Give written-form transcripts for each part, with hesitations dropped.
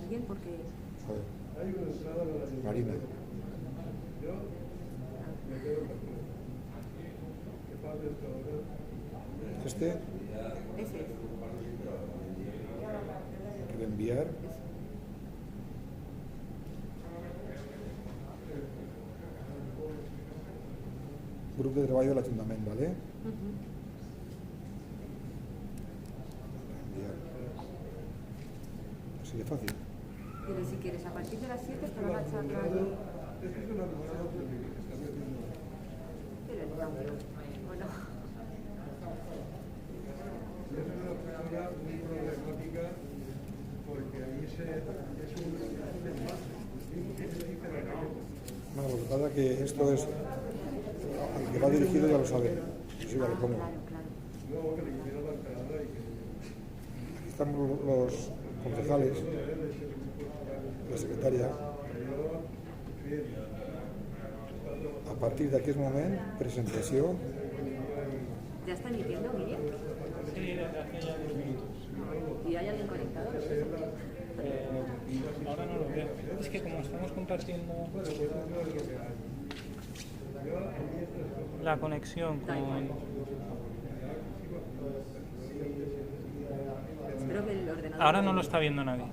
también porque... Joder. Marina. Este. Ese es. Reenviar. Grupo de treball de l'Ajuntament, ¿vale? Reenviar. Así de fácil. Pero si quieres, a partir de las 7 te van a echar la... Pero el nombre, bueno. Es una persona muy problemática porque ahí es un envase. No, lo que pasa es que esto es... Al que va dirigido ya lo sabe. Sí, vale, ¿cómo? Claro, claro. Luego que le hiciera la entrada y que... Aquí están los concejales, la secretaria. A partir d'aquest moment, presentació. ¿Ya está emitiendo, Guille? Sí, desde hace ya 10 minutos. ¿Y hay alguien conectado? Ahora no lo veo. Es que como estamos compartiendo la conexión con... Espero que el ordenador... Ahora no lo está viendo nadie,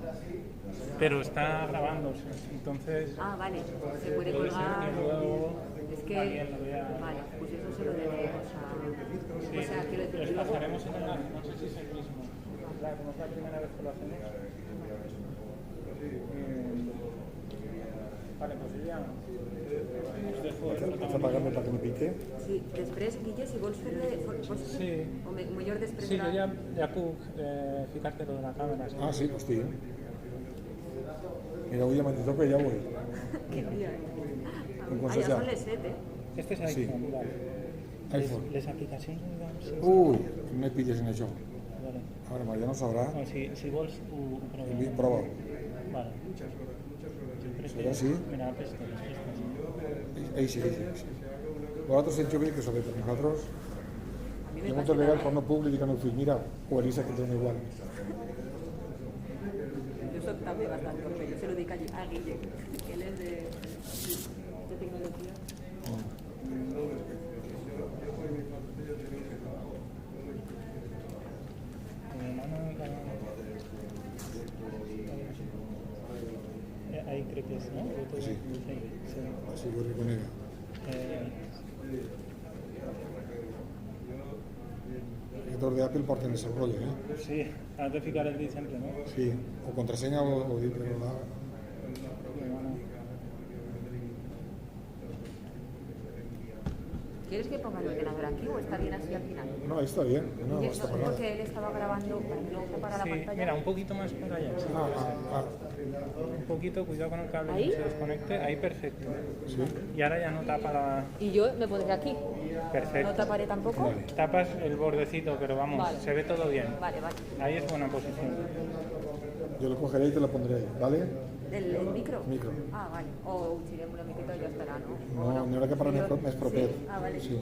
pero está grabándose, entonces... Ah, vale, se puede puede ser colgar... que luego Es que... alguien lo vea. Vale, pues eso se lo debemos a... Sí, O sea, quiero decir... les luego- pasaremos el enlace, no sé si es el mismo. Claro, como es la primera vez que lo hacemos. Vale, pues yo ya us dejo. Estàs apagant para que me pique. Sí, després, Guille, si vols fer-le... Sí. O millor després... Sí, jo ja puc ficar-te lo de la càmera. Sí. Ah, sí, hosti. Mira, avui ja toca i ja vull. Que dia, Doncs ja ja. són les 7, Este és Sí. iPhone, vale. iPhone. Les aplicacions, doncs... Ui, no me pilles en això. Vale. Ara, Maria no sabrà. No, si vols, ho provem. Prova. Vale. Serà així? Mira, aquestes. Ahí sí, ahí sí. Vosaltres hecho bien que sabeu, per nosaltres... Jo moltes vegades quan no puc li dic al meu fill, mira, o Elisa que dona igual. Jo soc també bastant torpe, jo se lo dic a Guille, que él es de tecnología. Mi hermano... Ahí creo que es, ¿no? Sí. Sí. Així ho reconega. Els editors d'Apple porten el seu rotllo, eh? Sí, has de ficar el dit sempre, ¿no? Sí, o contrasenya o dir, però la... ¿Quieres que ponga el ordenador aquí o está bien así al final? No, ahí está bien. No, Guille, está no, parado. porque él estaba grabando para que no ocupara la Sí, pantalla. mira, un poquito más para allá. Sí. Un poquito, cuidado con el cable ¿Ahí? que se desconecte. Ahí, perfecto. Sí. Y ahora ya no tapa la... Y yo me pondré aquí. Perfecto. ¿No taparé tampoco? Vale. Tapas el bordecito, pero vamos, Vale. se ve todo bien. Vale, vale. Ahí es buena posición. Yo lo cogeré y te lo pondré ahí, ¿vale? ¿El micro? Micro. Ah, vale. O utilitzarem una miqueta i ja estarà, no? No, n'hi haurà que parlar més proper. Sí. Ah, vale. Sí.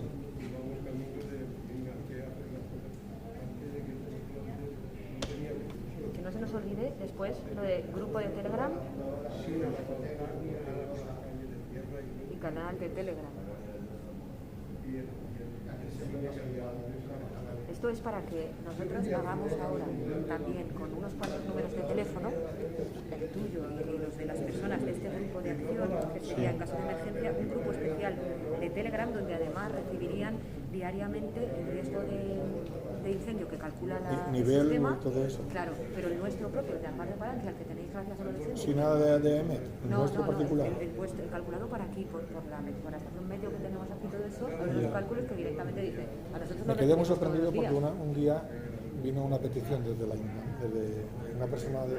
Que no se nos olvide después lo de grupo de Telegram y canal de Telegram. Esto es para que nosotros hagamos ahora también con unos cuantos números de teléfono, el tuyo y los de las personas de este grupo de acción, que sería en caso de emergencia un grupo especial de Telegram donde además recibirían diariamente el riesgo de incendio que calcula el Nivel sistema. y todo eso. Claro, pero el nuestro propio, el de Amparo de Palencia, al que tenéis gracias a los licencias. Sin nada de ADM, el nuestro particular. El vuestro, el calculado para aquí, por la estación medio que tenemos aquí, todo eso, hay los cálculos que directamente dice, a nosotros Me lo quedé muy recibimos todos sorprendido los porque días. un día vino una petición desde una persona de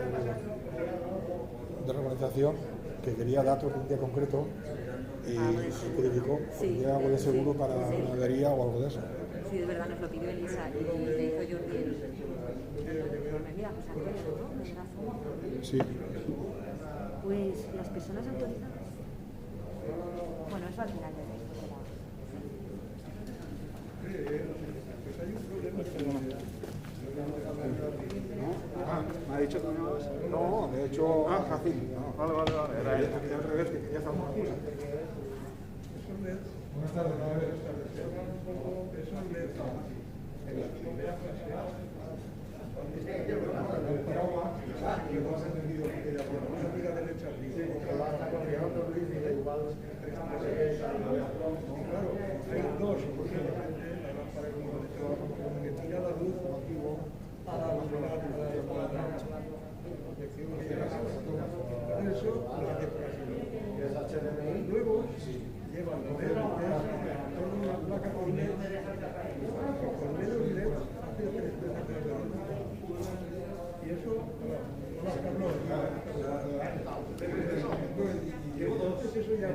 la organización que quería datos de un día concreto y se verificó algo de seguro para una avería o algo de eso. Sí, de verdad, nos lo pidió Elisa y le hizo Jordi el... Mira, pues Antonio, ¿no? El brazo. Sí. Pues las personas autorizadas... Bueno, eso al final de esto será... ¿Me ha dicho que no? No, de hecho, fácil. No. Vale. Era al revés, que quería hacer una cosa. Buenas tardes. Esos LEDs en la primera fase que no has entendido que la problemática derecha claro, hay dos posiblemente la lámpara que tira la luz a la eso la de luego llevan los toda una placa con LED con LED hace 3 metros de luz y eso entonces eso ya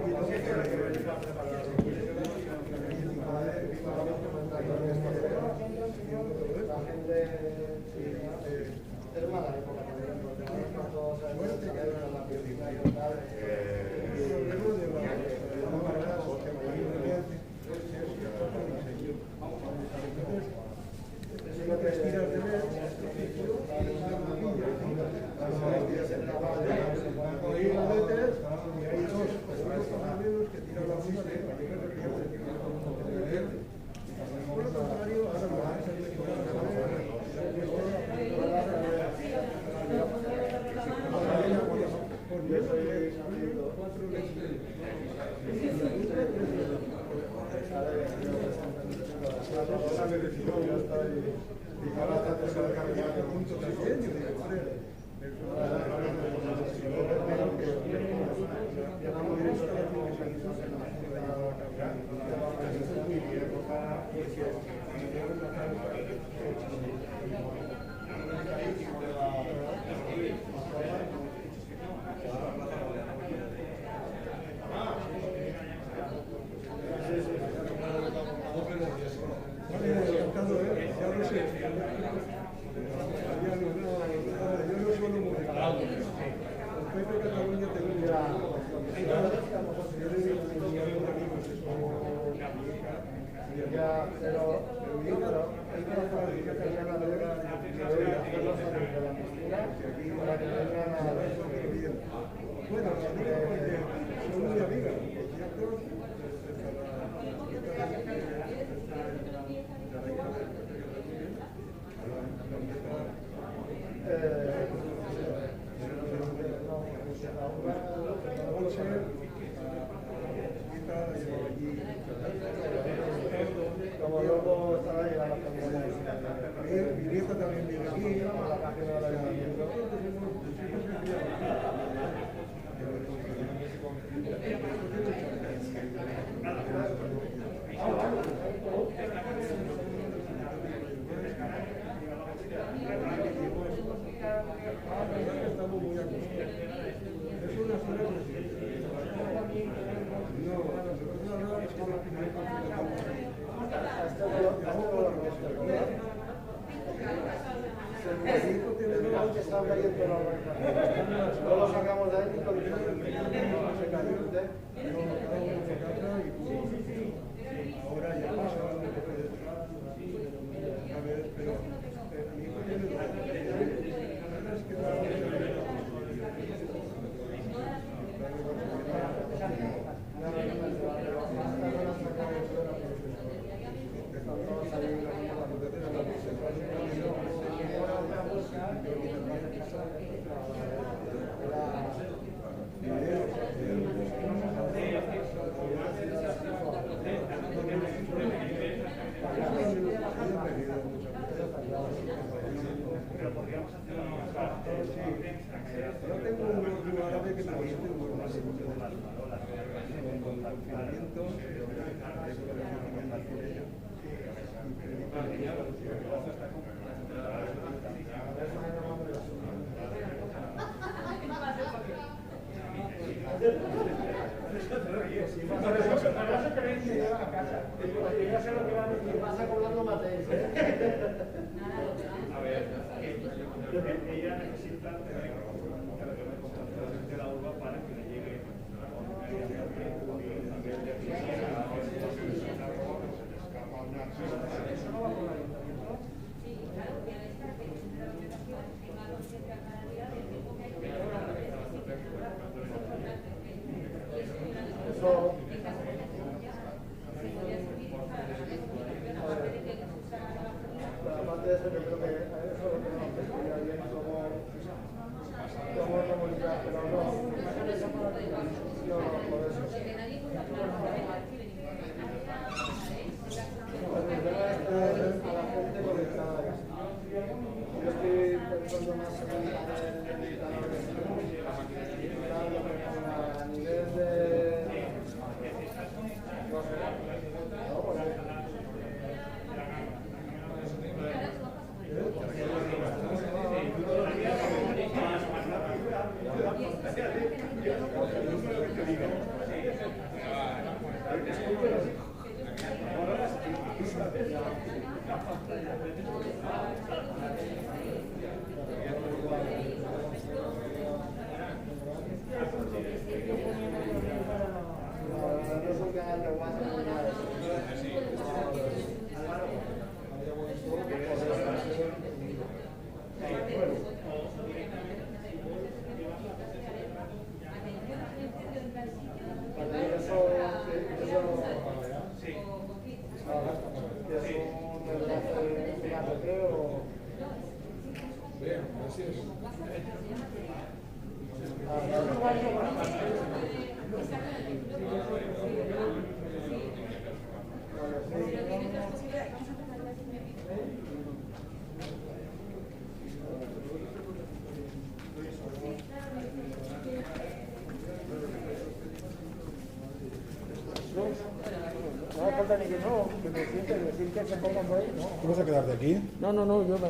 No hace falta ni que no, que me sienten, decir que se pongan por ahí, no. ¿Tú vas a quedar de aquí? No, yo me...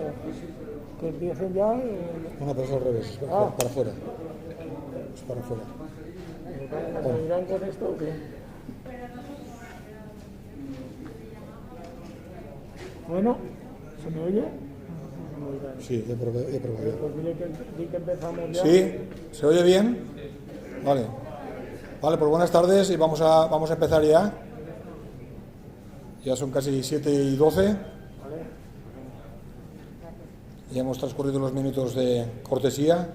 Que empiecen ya... No, pero es al revés, es para afuera. Es para afuera. ¿Me irán con esto o qué? Bueno, ¿se me oye? Sí, he probado. Pues dile que empezamos ya. ¿Sí? ¿Se oye bien? Vale. Vale, pues buenas tardes y vamos a empezar ya. Ya son casi 7:12. Ya hemos transcurrido los minutos de cortesía.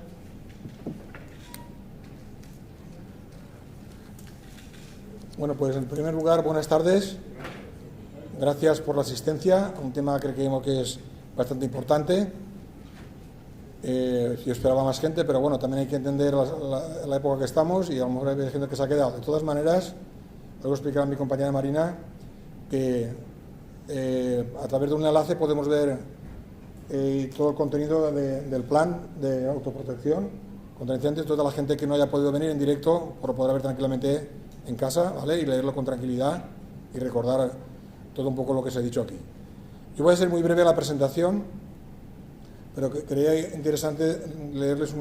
Bueno, pues en primer lugar, buenas tardes. Gracias por la asistencia. Un tema que creemos que es bastante importante. Yo esperaba más gente, pero bueno, también hay que entender la época que estamos y a lo mejor hay gente que se ha quedado. De todas maneras, luego explicar a mi compañera Marina que a través de un enlace podemos ver todo el contenido del plan de autoprotección contra incendios. Toda la gente que no haya podido venir en directo por poder ver tranquilamente en casa, ¿vale? Y leerlo con tranquilidad y recordar todo un poco lo que se ha dicho aquí. Yo voy a ser muy breve la presentación, pero creía interesante leerles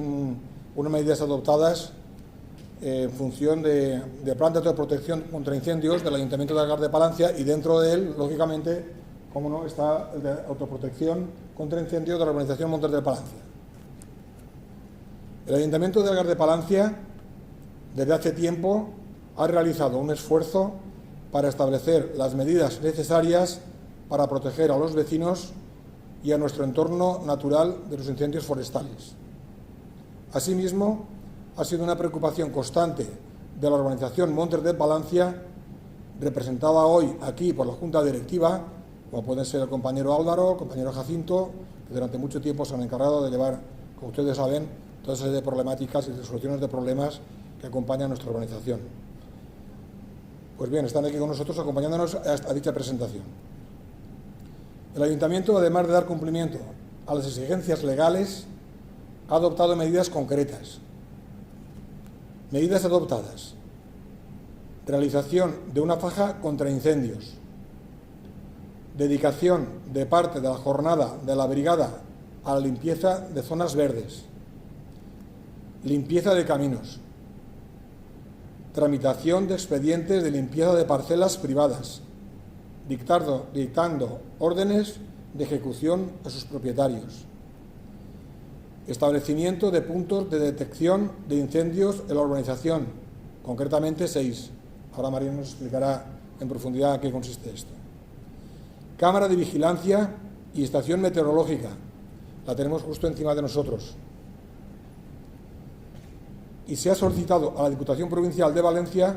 unas medidas adoptadas en función del plan de autoprotección contra incendios del Ayuntamiento de Algar de Palancia, y dentro de él, lógicamente, como no, está el de autoprotección contra incendios de la urbanización Montes de Palancia. El Ayuntamiento de Algar de Palancia, desde hace tiempo, ha realizado un esfuerzo para establecer las medidas necesarias para proteger a los vecinos y a nuestro entorno natural de los incendios forestales. Asimismo, ha sido una preocupación constante de la organización Montes de Palancia, representada hoy aquí por la Junta Directiva, como pueden ser el compañero Álvaro, el compañero Jacinto, que durante mucho tiempo se han encargado de llevar, como ustedes saben, toda serie de problemáticas y de soluciones de problemas que acompañan a nuestra organización. Pues bien, están aquí con nosotros acompañándonos a dicha presentación. El Ayuntamiento, además de dar cumplimiento a las exigencias legales, ha adoptado medidas concretas. Medidas adoptadas: realización de una faja contra incendios, dedicación de parte de la jornada de la brigada a la limpieza de zonas verdes, limpieza de caminos, tramitación de expedientes de limpieza de parcelas privadas, dictando órdenes de ejecución a sus propietarios, establecimiento de puntos de detección de incendios en la urbanización, concretamente 6. Ahora María nos explicará en profundidad en qué consiste esto. Cámara de vigilancia y estación meteorológica, la tenemos justo encima de nosotros. Y se ha solicitado a la Diputación Provincial de Valencia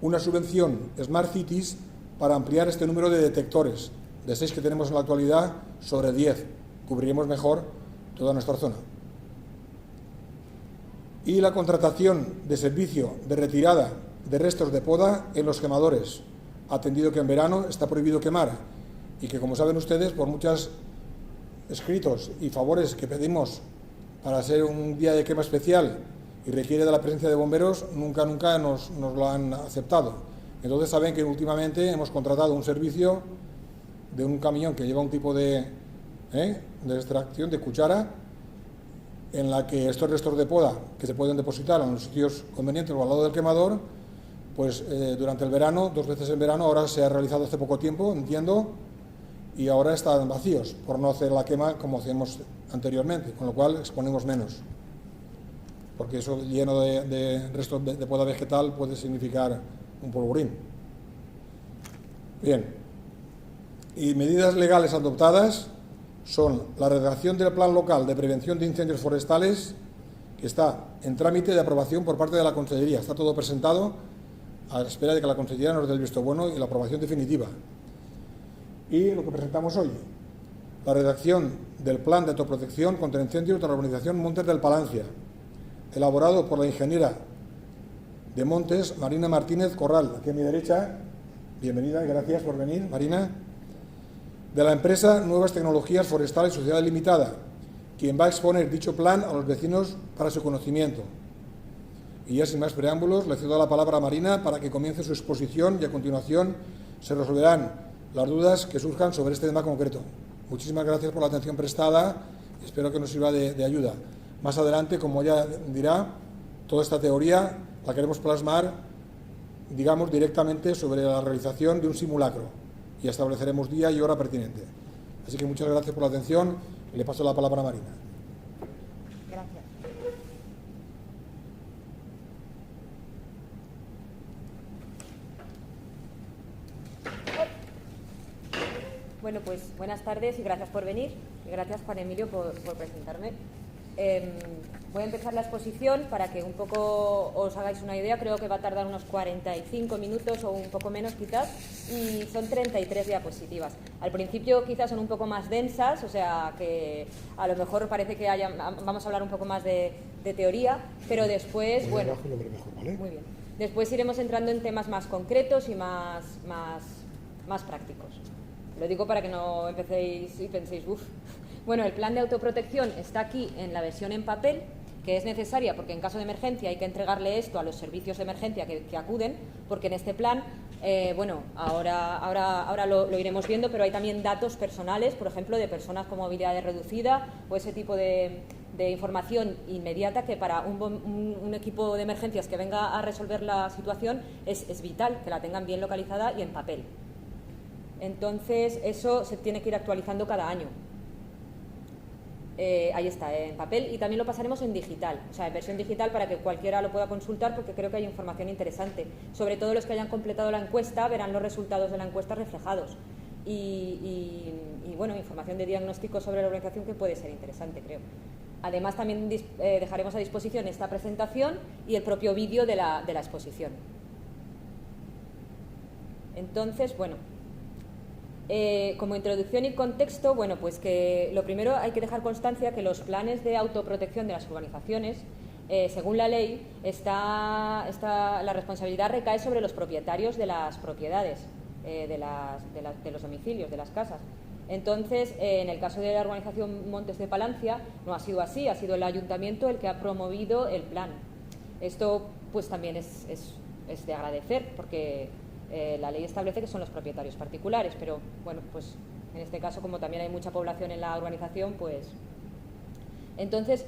una subvención Smart Cities para ampliar este número de detectores, de 6 que tenemos en la actualidad sobre 10. Cubriremos mejor toda nuestra zona. Y la contratación de servicio de retirada de restos de poda en los quemadores, atendido que en verano está prohibido quemar y que, como saben ustedes, por muchos escritos y favores que pedimos para ser un día de quema especial y requiere de la presencia de bomberos, nunca nos lo han aceptado. Entonces saben que últimamente hemos contratado un servicio de un camión que lleva un tipo de extracción de cuchara, en la que estos restos de poda que se pueden depositar en los sitios convenientes o al lado del quemador, pues durante el verano, 2 veces en verano, ahora se ha realizado hace poco tiempo, entiendo, y ahora están vacíos por no hacer la quema como hacíamos anteriormente, con lo cual exponemos menos, porque eso lleno de restos de poda vegetal puede significar un polvorín. Bien, y medidas legales adoptadas son la redacción del Plan Local de Prevención de Incendios Forestales, que está en trámite de aprobación por parte de la Consellería. Está todo presentado a la espera de que la Consellería nos dé el visto bueno y la aprobación definitiva. Y lo que presentamos hoy, la redacción del Plan de Autoprotección contra Incendios de la urbanización Montes del Palancia, elaborado por la ingeniera de Montes, Marina Martínez Corral, aquí a mi derecha. Bienvenida y gracias por venir, Marina. De la empresa Nuevas Tecnologías Forestales Sociedad Limitada, quien va a exponer dicho plan a los vecinos para su conocimiento. Y ya sin más preámbulos, le cedo la palabra a Marina para que comience su exposición y a continuación se resolverán las dudas que surjan sobre este tema concreto. Muchísimas gracias por la atención prestada, espero que nos sirva de ayuda. Más adelante, como ella dirá, toda esta teoría la queremos plasmar, digamos, directamente sobre la realización de un simulacro y estableceremos día y hora pertinente. Así que muchas gracias por la atención y le paso la palabra a Marina. Gracias. Bueno, pues buenas tardes y gracias por venir. Y gracias, Juan Emilio, por presentarme. Voy a empezar la exposición para que un poco os hagáis una idea. Creo que va a tardar unos 45 minutos o un poco menos quizás, y son 33 diapositivas. Al principio quizás son un poco más densas, o sea que a lo mejor parece que vamos a hablar un poco más de teoría, pero después, bueno, muy bien. Después iremos entrando en temas más concretos y más prácticos. Lo digo para que no empecéis y penséis, uff. Bueno, el plan de autoprotección está aquí en la versión en papel, que es necesaria porque en caso de emergencia hay que entregarle esto a los servicios de emergencia que acuden, porque en este plan, bueno, ahora lo iremos viendo, pero hay también datos personales, por ejemplo, de personas con movilidad reducida o ese tipo de información inmediata que para un equipo de emergencias que venga a resolver la situación es vital que la tengan bien localizada y en papel. Entonces, eso se tiene que ir actualizando cada año. Ahí está, en papel, y también lo pasaremos en digital, o sea, en versión digital para que cualquiera lo pueda consultar, porque creo que hay información interesante. Sobre todo los que hayan completado la encuesta verán los resultados de la encuesta reflejados y bueno, información de diagnóstico sobre la organización que puede ser interesante, creo. Además, también dejaremos a disposición esta presentación y el propio vídeo de la exposición. Entonces, bueno, como introducción y contexto, bueno, pues que lo primero hay que dejar constancia que los planes de autoprotección de las urbanizaciones, según la ley, la responsabilidad recae sobre los propietarios de las propiedades, de los domicilios, de las casas. Entonces, en el caso de la urbanización Montes de Palancia, no ha sido así, ha sido el ayuntamiento el que ha promovido el plan. Esto, pues también es de agradecer, porque la ley establece que son los propietarios particulares, pero bueno, pues en este caso, como también hay mucha población en la urbanización, pues... Entonces,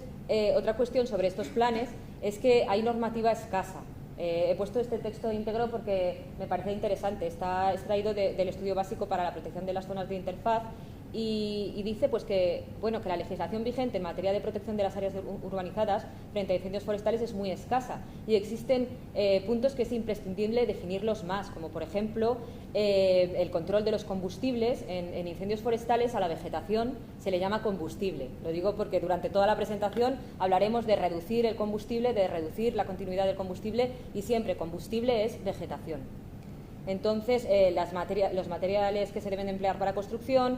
otra cuestión sobre estos planes es que hay normativa escasa. He puesto este texto íntegro porque me parece interesante. Está extraído del Estudio Básico para la Protección de las Zonas de Interfaz y dice pues que la legislación vigente en materia de protección de las áreas urbanizadas frente a incendios forestales es muy escasa y existen puntos que es imprescindible definirlos más, como por ejemplo el control de los combustibles. En incendios forestales a la vegetación se le llama combustible. Lo digo porque durante toda la presentación hablaremos de reducir el combustible, de reducir la continuidad del combustible, y siempre combustible es vegetación. Entonces, los materiales que se deben emplear para construcción,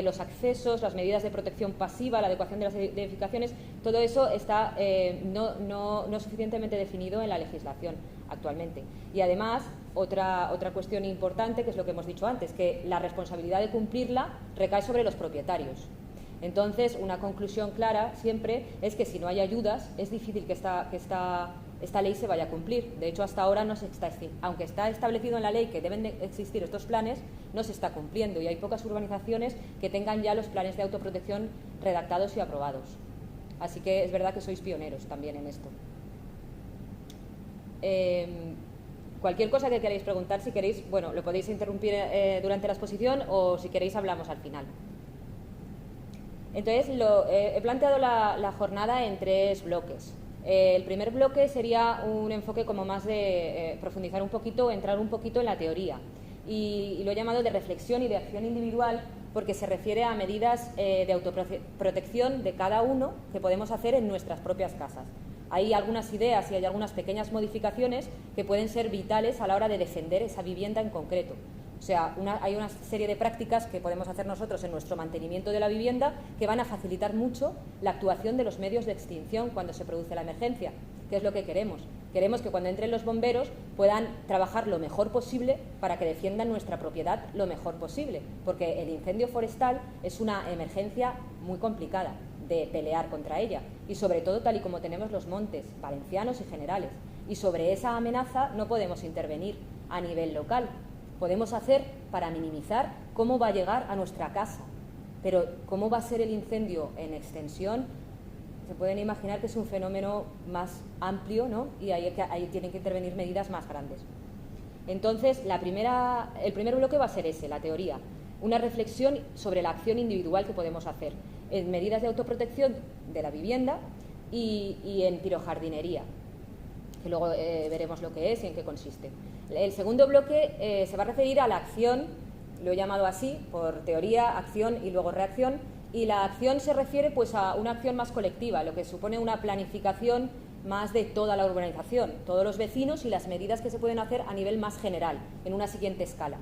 los accesos, las medidas de protección pasiva, la adecuación de las edificaciones, todo eso está no suficientemente definido en la legislación actualmente. Y además, otra cuestión importante, que es lo que hemos dicho antes, que la responsabilidad de cumplirla recae sobre los propietarios. Entonces, una conclusión clara siempre es que si no hay ayudas, es difícil que esta ley se vaya a cumplir. De hecho, hasta ahora aunque está establecido en la ley que deben de existir estos planes, no se está cumpliendo y hay pocas urbanizaciones que tengan ya los planes de autoprotección redactados y aprobados. Así que es verdad que sois pioneros también en esto. Cualquier cosa que queráis preguntar, si queréis, bueno, lo podéis interrumpir durante la exposición o si queréis hablamos al final. Entonces, he planteado la jornada en 3 bloques. El primer bloque sería un enfoque como más de profundizar un poquito, entrar un poquito en la teoría. Y lo he llamado de reflexión y de acción individual porque se refiere a medidas de autoprotección de cada uno que podemos hacer en nuestras propias casas. Hay algunas ideas y hay algunas pequeñas modificaciones que pueden ser vitales a la hora de defender esa vivienda en concreto. O sea, hay una serie de prácticas que podemos hacer nosotros en nuestro mantenimiento de la vivienda que van a facilitar mucho la actuación de los medios de extinción cuando se produce la emergencia, que es lo que queremos. Queremos que cuando entren los bomberos puedan trabajar lo mejor posible para que defiendan nuestra propiedad lo mejor posible, porque el incendio forestal es una emergencia muy complicada de pelear contra ella, y sobre todo tal y como tenemos los montes valencianos y generales. Y sobre esa amenaza no podemos intervenir a nivel local. Podemos hacer para minimizar cómo va a llegar a nuestra casa, pero cómo va a ser el incendio en extensión, se pueden imaginar que es un fenómeno más amplio, ¿no? Y ahí tienen que intervenir medidas más grandes. Entonces, el primer bloque va a ser ese, la teoría, una reflexión sobre la acción individual que podemos hacer en medidas de autoprotección de la vivienda y en pirojardinería, que luego veremos lo que es y en qué consiste. El segundo bloque se va a referir a la acción, lo he llamado así, por teoría, acción y luego reacción, y la acción se refiere pues a una acción más colectiva, lo que supone una planificación más de toda la urbanización, todos los vecinos y las medidas que se pueden hacer a nivel más general, en una siguiente escala.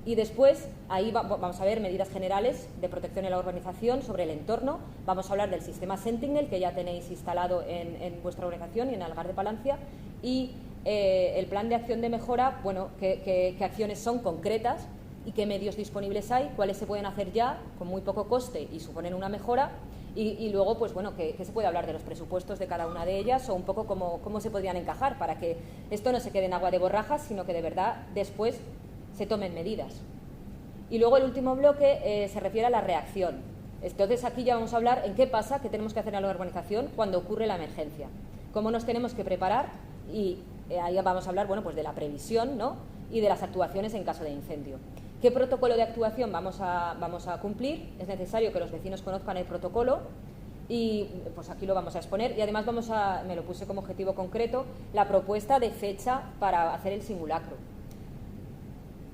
Y después, ahí vamos a ver medidas generales de protección en la urbanización sobre el entorno. Vamos a hablar del sistema Sentinel, que ya tenéis instalado en vuestra urbanización y en Algar de Palancia. Y el plan de acción de mejora, bueno, qué acciones son concretas y qué medios disponibles hay, cuáles se pueden hacer ya con muy poco coste y suponen una mejora. Y luego, pues bueno, que se puede hablar de los presupuestos de cada una de ellas o un poco cómo se podrían encajar para que esto no se quede en agua de borrajas, sino que de verdad después se tomen medidas. Y luego el último bloque se refiere a la reacción. Entonces aquí ya vamos a hablar en qué pasa, qué tenemos que hacer en la urbanización cuando ocurre la emergencia, cómo nos tenemos que preparar y ahí vamos a hablar, bueno, pues de la previsión, ¿no? Y de las actuaciones en caso de incendio. ¿Qué protocolo de actuación vamos a cumplir? Es necesario que los vecinos conozcan el protocolo y pues aquí lo vamos a exponer y además me lo puse como objetivo concreto, la propuesta de fecha para hacer el simulacro.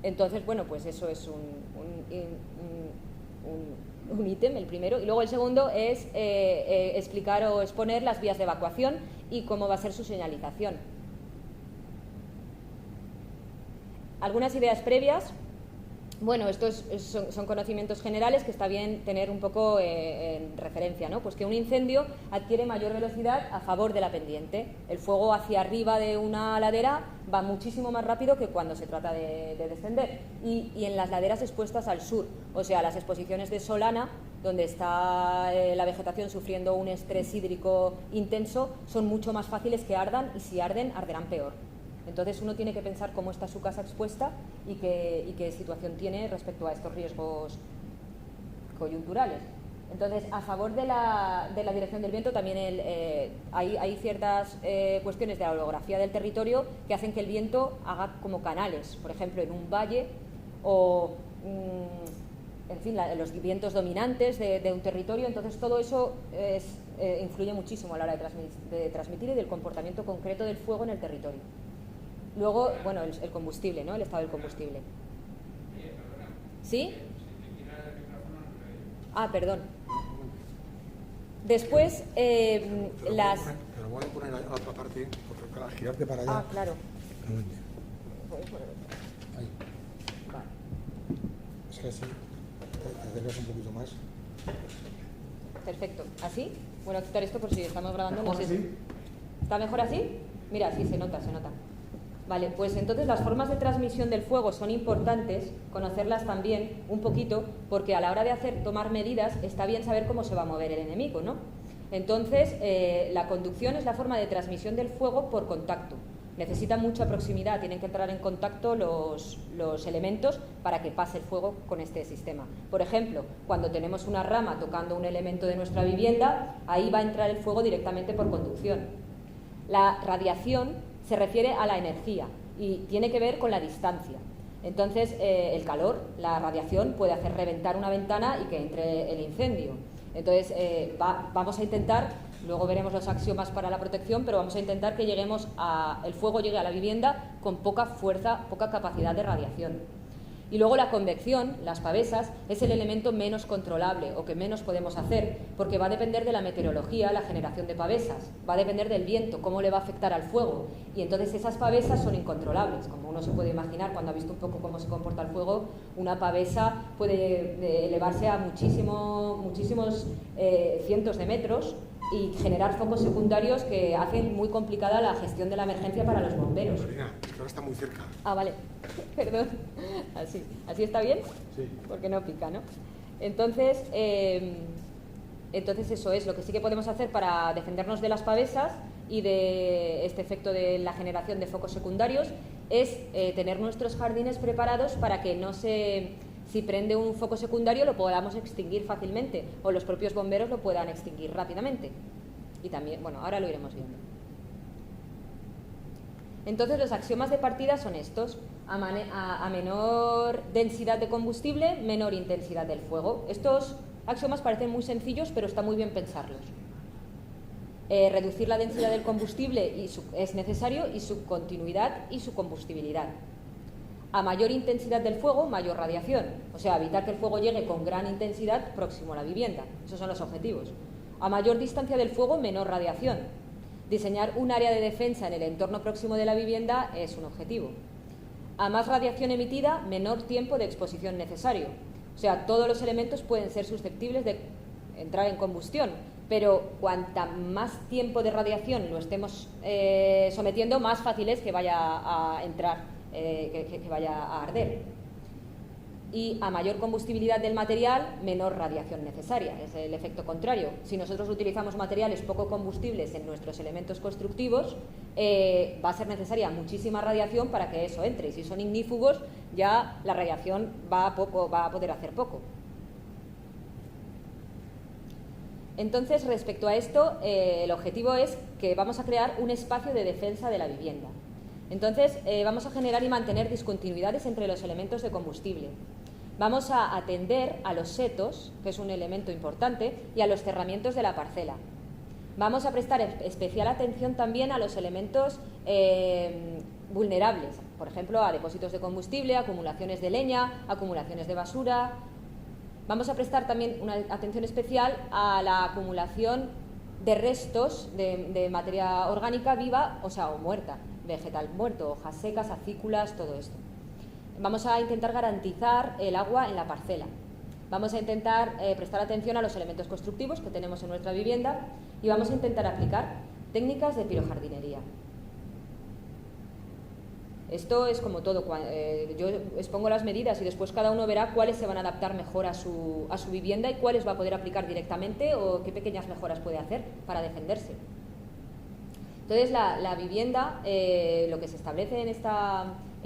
Entonces, bueno, pues eso es un ítem, el primero. Y luego el segundo es explicar o exponer las vías de evacuación y cómo va a ser su señalización. Algunas ideas previas. Bueno, estos son conocimientos generales que está bien tener un poco en referencia, ¿no? Pues que un incendio adquiere mayor velocidad a favor de la pendiente. El fuego hacia arriba de una ladera va muchísimo más rápido que cuando se trata de descender. Y en las laderas expuestas al sur, o sea, las exposiciones de Solana, donde está la vegetación sufriendo un estrés hídrico intenso, son mucho más fáciles que ardan y si arden, arderán peor. Entonces uno tiene que pensar cómo está su casa expuesta y qué situación tiene respecto a estos riesgos coyunturales. Entonces, a favor de la dirección del viento también hay ciertas cuestiones de la orografía del territorio que hacen que el viento haga como canales, por ejemplo, en un valle o, en fin, los vientos dominantes de un territorio. Entonces, todo eso influye muchísimo a la hora de transmitir y del comportamiento concreto del fuego en el territorio. Luego, bueno, el combustible, ¿no? El estado del combustible. ¿Sí? Ah, perdón. Después, las... Pero voy a poner a otra parte, para girarte para allá. Ah, claro. Ahí. Vale. Es que así, te acercas un poquito más. Perfecto. ¿Así? Bueno, quitar esto por si estamos grabando. No sé. ¿Está mejor así? Mira, sí, se nota, se nota. Vale, pues entonces las formas de transmisión del fuego son importantes, conocerlas también un poquito, porque a la hora de tomar medidas está bien saber cómo se va a mover el enemigo, ¿no? Entonces, la conducción es la forma de transmisión del fuego por contacto. Necesitan mucha proximidad, tienen que entrar en contacto los elementos para que pase el fuego con este sistema. Por ejemplo, cuando tenemos una rama tocando un elemento de nuestra vivienda, ahí va a entrar el fuego directamente por conducción. La radiación se refiere a la energía y tiene que ver con la distancia. Entonces, el calor, la radiación, puede hacer reventar una ventana y que entre el incendio. Entonces, vamos a intentar, luego veremos los axiomas para la protección, pero vamos a intentar que el fuego llegue a la vivienda con poca fuerza, poca capacidad de radiación. Y luego la convección, las pavesas, es el elemento menos controlable o que menos podemos hacer, porque va a depender de la meteorología, la generación de pavesas, va a depender del viento, cómo le va a afectar al fuego, y entonces esas pavesas son incontrolables. Como uno se puede imaginar cuando ha visto un poco cómo se comporta el fuego, una pavesa puede elevarse a muchísimos cientos de metros y generar focos secundarios que hacen muy complicada la gestión de la emergencia para los bomberos. Marina, es que ahora está muy cerca. Ah, vale. Perdón. ¿Así está bien? Sí. Porque no pica, ¿no? Entonces eso es lo que sí que podemos hacer para defendernos de las pavesas y de este efecto de la generación de focos secundarios, es tener nuestros jardines preparados para que si prende un foco secundario lo podamos extinguir fácilmente, o los propios bomberos lo puedan extinguir rápidamente. Y también, bueno, ahora lo iremos viendo. Entonces, los axiomas de partida son estos: a menor densidad de combustible, menor intensidad del fuego. Estos axiomas parecen muy sencillos, pero está muy bien pensarlos. Reducir la densidad del combustible es necesario, y su continuidad y su combustibilidad. A mayor intensidad del fuego, mayor radiación. O sea, evitar que el fuego llegue con gran intensidad próximo a la vivienda. Esos son los objetivos. A mayor distancia del fuego, menor radiación. Diseñar un área de defensa en el entorno próximo de la vivienda es un objetivo. A más radiación emitida, menor tiempo de exposición necesario. O sea, todos los elementos pueden ser susceptibles de entrar en combustión, pero cuanta más tiempo de radiación lo estemos sometiendo, más fácil es que vaya a entrar, que vaya a arder. Y a mayor combustibilidad del material, menor radiación necesaria. Es el efecto contrario. Si nosotros utilizamos materiales poco combustibles en nuestros elementos constructivos, va a ser necesaria muchísima radiación para que eso entre. Y si son ignífugos, ya la radiación va a poder hacer poco. Entonces, respecto a esto, el objetivo es que vamos a crear un espacio de defensa de la vivienda. Entonces, vamos a generar y mantener discontinuidades entre los elementos de combustible. Vamos a atender a los setos, que es un elemento importante, y a los cerramientos de la parcela. Vamos a prestar especial atención también a los elementos vulnerables, por ejemplo, a depósitos de combustible, acumulaciones de leña, acumulaciones de basura. Vamos a prestar también una atención especial a la acumulación de restos de materia orgánica viva, o muerta, vegetal muerto, hojas secas, acículas, todo esto. Vamos a intentar garantizar el agua en la parcela. Vamos a intentar prestar atención a los elementos constructivos que tenemos en nuestra vivienda y vamos a intentar aplicar técnicas de pirojardinería. Esto es como todo. Yo expongo las medidas y después cada uno verá cuáles se van a adaptar mejor a su vivienda y cuáles va a poder aplicar directamente o qué pequeñas mejoras puede hacer para defenderse. Entonces, la vivienda, lo que se establece en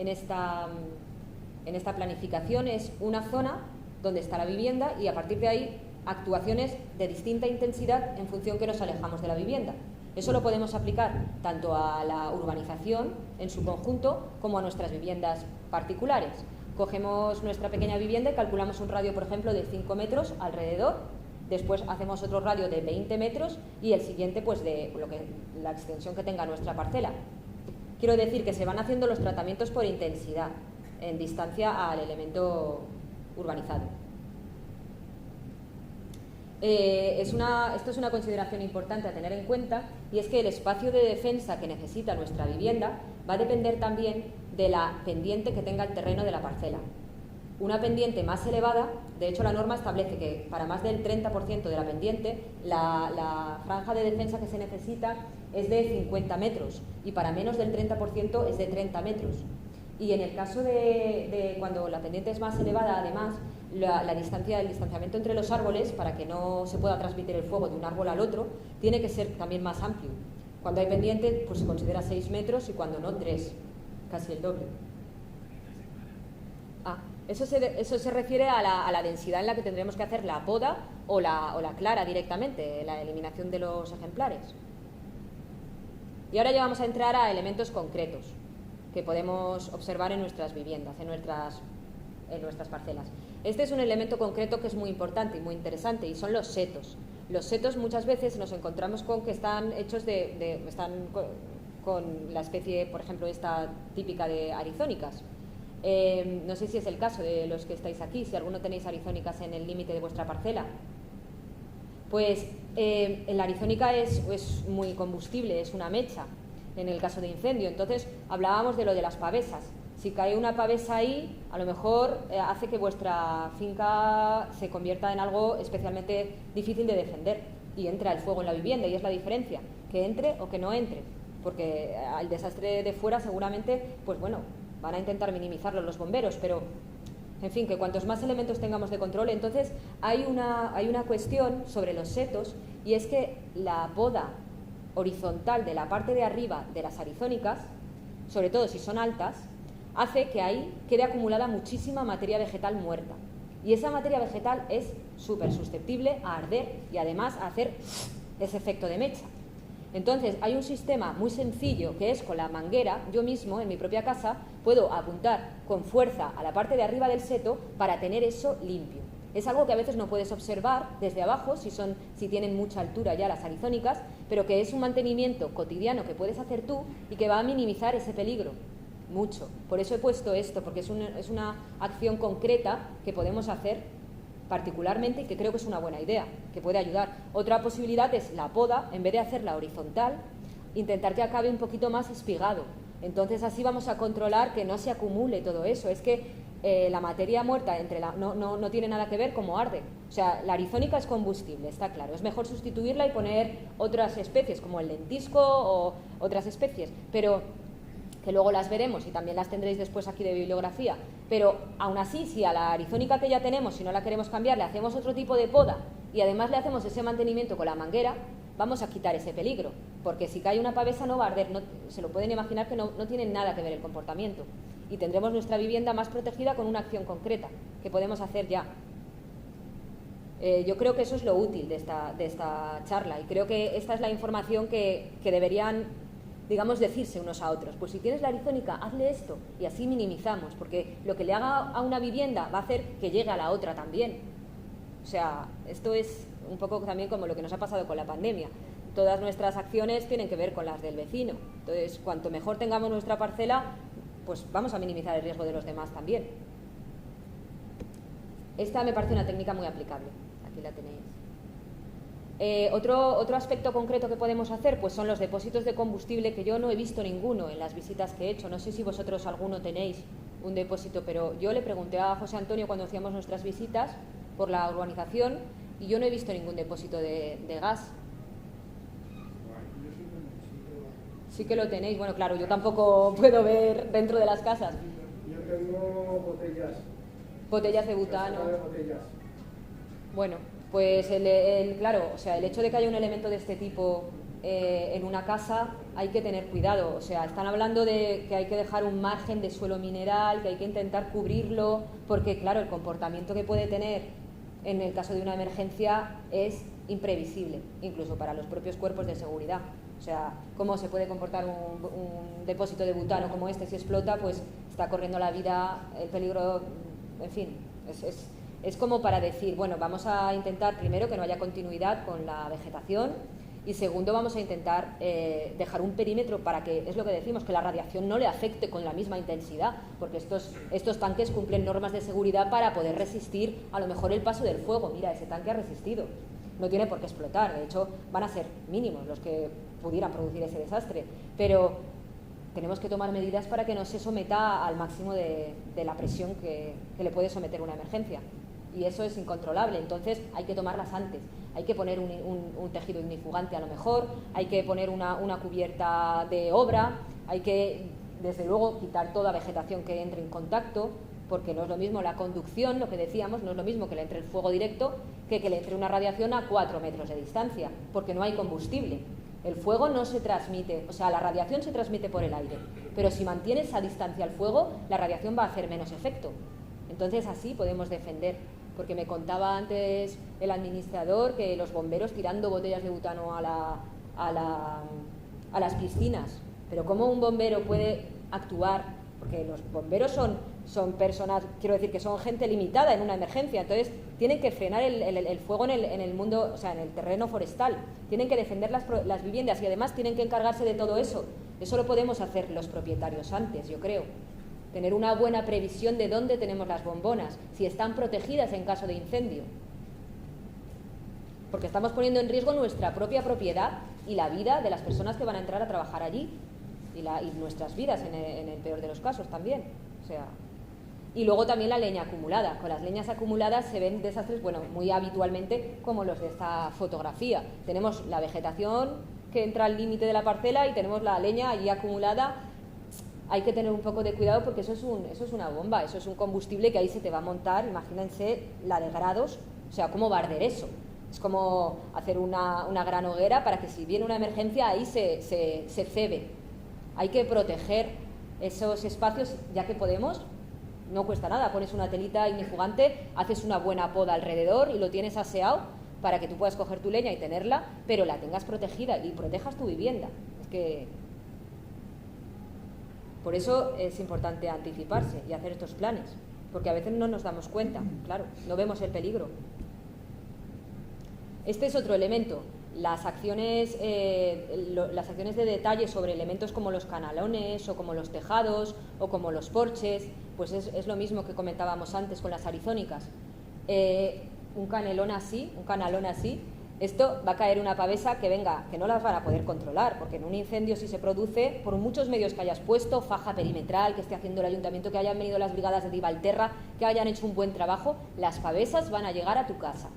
esta planificación es una zona donde está la vivienda y a partir de ahí actuaciones de distinta intensidad en función que nos alejamos de la vivienda. Eso lo podemos aplicar tanto a la urbanización en su conjunto como a nuestras viviendas particulares. Cogemos nuestra pequeña vivienda y calculamos un radio, por ejemplo, de 5 metros alrededor. Después hacemos otro radio de 20 metros y el siguiente pues de la extensión que tenga nuestra parcela. Quiero decir que se van haciendo los tratamientos por intensidad en distancia al elemento urbanizado. Esto es una consideración importante a tener en cuenta, y es que el espacio de defensa que necesita nuestra vivienda va a depender también de la pendiente que tenga el terreno de la parcela. Una pendiente más elevada, de hecho la norma establece que para más del 30% de la pendiente la franja de defensa que se necesita es de 50 metros y para menos del 30% es de 30 metros. Y en el caso de cuando la pendiente es más elevada, además, el distanciamiento entre los árboles, para que no se pueda transmitir el fuego de un árbol al otro, tiene que ser también más amplio. Cuando hay pendiente, pues se considera 6 metros y cuando no, 3, casi el doble. Eso se refiere a la densidad en la que tendremos que hacer la poda o la clara directamente, la eliminación de los ejemplares. Y ahora ya vamos a entrar a elementos concretos que podemos observar en nuestras viviendas, en nuestras parcelas. Este es un elemento concreto que es muy importante y muy interesante, y son los setos. Los setos muchas veces nos encontramos con que están hechos están con la especie, por ejemplo, esta típica de arizónicas. No sé si es el caso de los que estáis aquí, si alguno tenéis arizónicas en el límite de vuestra parcela. Pues la arizónica es muy combustible, es una mecha en el caso de incendio. Entonces hablábamos de lo de las pavesas. Si cae una pavesa ahí, a lo mejor hace que vuestra finca se convierta en algo especialmente difícil de defender y entra el fuego en la vivienda, y es la diferencia, que entre o que no entre, porque el desastre de fuera seguramente, pues bueno, van a intentar minimizarlo los bomberos, pero en fin, que cuantos más elementos tengamos de control. Entonces hay una cuestión sobre los setos, y es que la poda horizontal de la parte de arriba de las arizónicas, sobre todo si son altas, hace que ahí quede acumulada muchísima materia vegetal muerta, y esa materia vegetal es súper susceptible a arder y además a hacer ese efecto de mecha. Entonces hay un sistema muy sencillo que es con la manguera. Yo mismo en mi propia casa puedo apuntar con fuerza a la parte de arriba del seto para tener eso limpio. Es algo que a veces no puedes observar desde abajo si tienen mucha altura ya las arizónicas, pero que es un mantenimiento cotidiano que puedes hacer tú y que va a minimizar ese peligro mucho. Por eso he puesto esto, porque es una acción concreta que podemos hacer particularmente y que creo que es una buena idea, que puede ayudar. Otra posibilidad es la poda, en vez de hacerla horizontal, intentar que acabe un poquito más espigado. Entonces así vamos a controlar que no se acumule todo eso. Es que la materia muerta no tiene nada que ver cómo arde. O sea, la arizónica es combustible, está claro. Es mejor sustituirla y poner otras especies, como el lentisco o otras especies, pero que luego las veremos y también las tendréis después aquí de bibliografía. Pero aún así, si a la arizónica que ya tenemos, si no la queremos cambiar, le hacemos otro tipo de poda y además le hacemos ese mantenimiento con la manguera, vamos a quitar ese peligro, porque si cae una pavesa no va a arder. Se lo pueden imaginar que no tiene nada que ver el comportamiento, y tendremos nuestra vivienda más protegida con una acción concreta que podemos hacer ya. Yo creo que eso es lo útil de esta charla, y creo que esta es la información que deberían, digamos, decirse unos a otros. Pues si tienes la arizónica, hazle esto, y así minimizamos, porque lo que le haga a una vivienda va a hacer que llegue a la otra también. O sea, esto es un poco también como lo que nos ha pasado con la pandemia. Todas nuestras acciones tienen que ver con las del vecino. Entonces, cuanto mejor tengamos nuestra parcela, pues vamos a minimizar el riesgo de los demás también. Esta me parece una técnica muy aplicable. Aquí la tenéis. Otro aspecto concreto que podemos hacer, pues son los depósitos de combustible, que yo no he visto ninguno en las visitas que he hecho. No sé si vosotros alguno tenéis un depósito, pero yo le pregunté a José Antonio cuando hacíamos nuestras visitas por la urbanización y yo no he visto ningún depósito de gas. Sí que lo tenéis. Bueno, claro, yo tampoco puedo ver dentro de las casas. Yo tengo botellas. Botellas de butano. Botellas. Bueno, pues claro, o sea, el hecho de que haya un elemento de este tipo en una casa, hay que tener cuidado. O sea, están hablando de que hay que dejar un margen de suelo mineral, que hay que intentar cubrirlo, porque claro, el comportamiento que puede tener en el caso de una emergencia es imprevisible, incluso para los propios cuerpos de seguridad. O sea, cómo se puede comportar un depósito de butano como este si explota, pues está corriendo la vida, el peligro, en fin, es como para decir, bueno, vamos a intentar primero que no haya continuidad con la vegetación, y segundo vamos a intentar dejar un perímetro para que, es lo que decimos, que la radiación no le afecte con la misma intensidad, porque estos tanques cumplen normas de seguridad para poder resistir a lo mejor el paso del fuego. Mira, ese tanque ha resistido, no tiene por qué explotar, de hecho van a ser mínimos los que pudieran producir ese desastre, pero tenemos que tomar medidas para que no se someta al máximo de la presión que le puede someter una emergencia, y eso es incontrolable. Entonces hay que tomarlas antes, hay que poner un tejido ignifugante a lo mejor, hay que poner una cubierta de obra, hay que desde luego quitar toda vegetación que entre en contacto, porque no es lo mismo la conducción, lo que decíamos, no es lo mismo que le entre el fuego directo que le entre una radiación a 4 metros de distancia, porque no hay combustible. El fuego no se transmite, o sea, la radiación se transmite por el aire, pero si mantienes a distancia el fuego, la radiación va a hacer menos efecto. Entonces así podemos defender, porque me contaba antes el administrador que los bomberos tirando botellas de butano a las piscinas, pero ¿cómo un bombero puede actuar? Porque los bomberos son personas, quiero decir que son gente limitada en una emergencia, entonces tienen que frenar el fuego en el mundo, o sea, en el terreno forestal, tienen que defender las viviendas y además tienen que encargarse de todo eso. Eso lo podemos hacer los propietarios antes, yo creo. Tener una buena previsión de dónde tenemos las bombonas, si están protegidas en caso de incendio. Porque estamos poniendo en riesgo nuestra propia propiedad y la vida de las personas que van a entrar a trabajar allí. Y nuestras vidas en el peor de los casos también. O sea, y luego también la leña acumulada. Con las leñas acumuladas se ven desastres, bueno, muy habitualmente como los de esta fotografía. Tenemos la vegetación que entra al límite de la parcela y tenemos la leña allí acumulada. Hay que tener un poco de cuidado porque eso es una bomba, eso es un combustible que ahí se te va a montar. Imagínense la de grados, o sea, ¿cómo va a arder eso? Es como hacer una gran hoguera para que si viene una emergencia ahí se cebe. Hay que proteger esos espacios ya que podemos, no cuesta nada, pones una telita ignifugante, haces una buena poda alrededor y lo tienes aseado para que tú puedas coger tu leña y tenerla, pero la tengas protegida y protejas tu vivienda. Es que por eso es importante anticiparse y hacer estos planes, porque a veces no nos damos cuenta, claro, no vemos el peligro. Este es otro elemento. Las acciones de detalle sobre elementos como los canalones o como los tejados o como los porches, pues es lo mismo que comentábamos antes con las arizónicas. Un canalón así, esto va a caer una pavesa que venga, que no las van a poder controlar, porque en un incendio si se produce, por muchos medios que hayas puesto, faja perimetral, que esté haciendo el ayuntamiento, que hayan venido las brigadas de Divalterra, que hayan hecho un buen trabajo, las pavesas van a llegar a tu casa.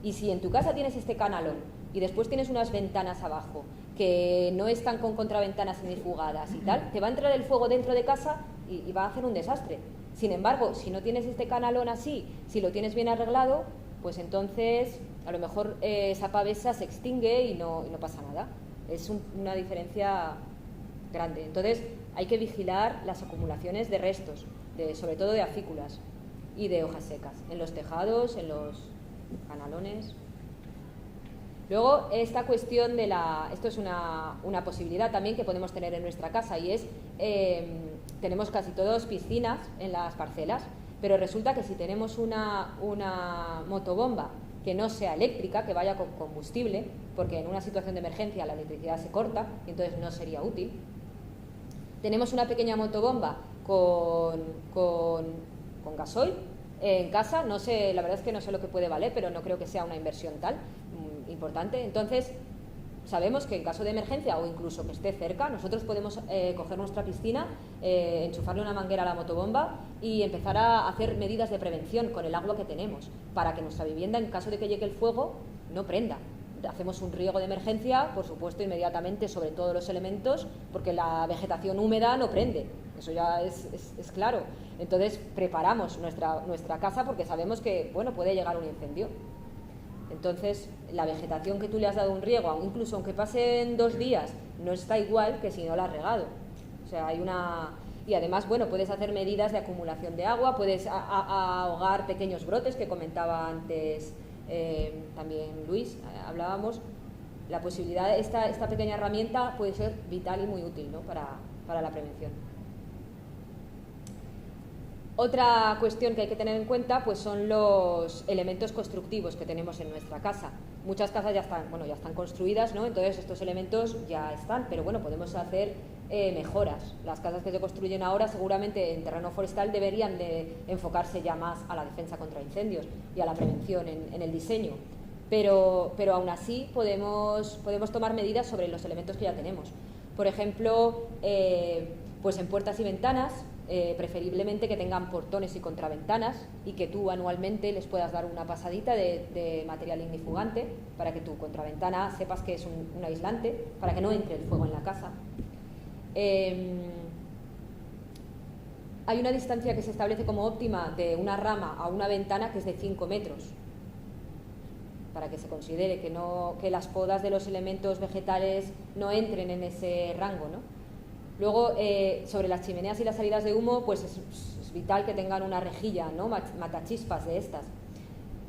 Y si en tu casa tienes este canalón y después tienes unas ventanas abajo que no están con contraventanas ignifugadas y tal, te va a entrar el fuego dentro de casa y va a hacer un desastre. Sin embargo, si no tienes este canalón así, si lo tienes bien arreglado, pues entonces a lo mejor esa pavesa se extingue y no pasa nada. Es una diferencia grande. Entonces hay que vigilar las acumulaciones de restos, sobre todo de acículas y de hojas secas, en los tejados, en los canalones. Luego, esta cuestión esto es una posibilidad también que podemos tener en nuestra casa y es, tenemos casi todos piscinas en las parcelas, pero resulta que si tenemos una motobomba que no sea eléctrica, que vaya con combustible, porque en una situación de emergencia la electricidad se corta y entonces no sería útil. Tenemos una pequeña motobomba con gasoil en casa, no sé, la verdad es que no sé lo que puede valer, pero no creo que sea una inversión tal importante. Entonces sabemos que en caso de emergencia o incluso que esté cerca, nosotros podemos coger nuestra piscina, enchufarle una manguera a la motobomba y empezar a hacer medidas de prevención con el agua que tenemos para que nuestra vivienda, en caso de que llegue el fuego, no prenda. Hacemos un riego de emergencia, por supuesto, inmediatamente sobre todos los elementos, porque la vegetación húmeda no prende, eso ya es claro. Entonces preparamos nuestra casa porque sabemos que, bueno, puede llegar un incendio. Entonces la vegetación que tú le has dado un riego, incluso aunque pasen 2 días, no está igual que si no la has regado. O sea, y además, bueno, puedes hacer medidas de acumulación de agua, puedes ahogar pequeños brotes que comentaba antes también Luis, hablábamos. La posibilidad, esta pequeña herramienta puede ser vital y muy útil, ¿no?, para la prevención. Otra cuestión que hay que tener en cuenta pues son los elementos constructivos que tenemos en nuestra casa. Muchas casas ya están construidas, ¿no? Entonces estos elementos ya están, pero bueno, podemos hacer mejoras. Las casas que se construyen ahora seguramente en terreno forestal deberían de enfocarse ya más a la defensa contra incendios y a la prevención en el diseño. Pero aún así podemos tomar medidas sobre los elementos que ya tenemos. Por ejemplo, pues en puertas y ventanas, preferiblemente que tengan portones y contraventanas y que tú anualmente les puedas dar una pasadita de material ignifugante para que tu contraventana sepas que es un aislante, para que no entre el fuego en la casa. Hay una distancia que se establece como óptima de una rama a una ventana que es de 5 metros. para que se considere que las podas de los elementos vegetales no entren en ese rango, ¿no? Luego, sobre las chimeneas y las salidas de humo, pues es vital que tengan una rejilla, ¿no? Matachispas de estas,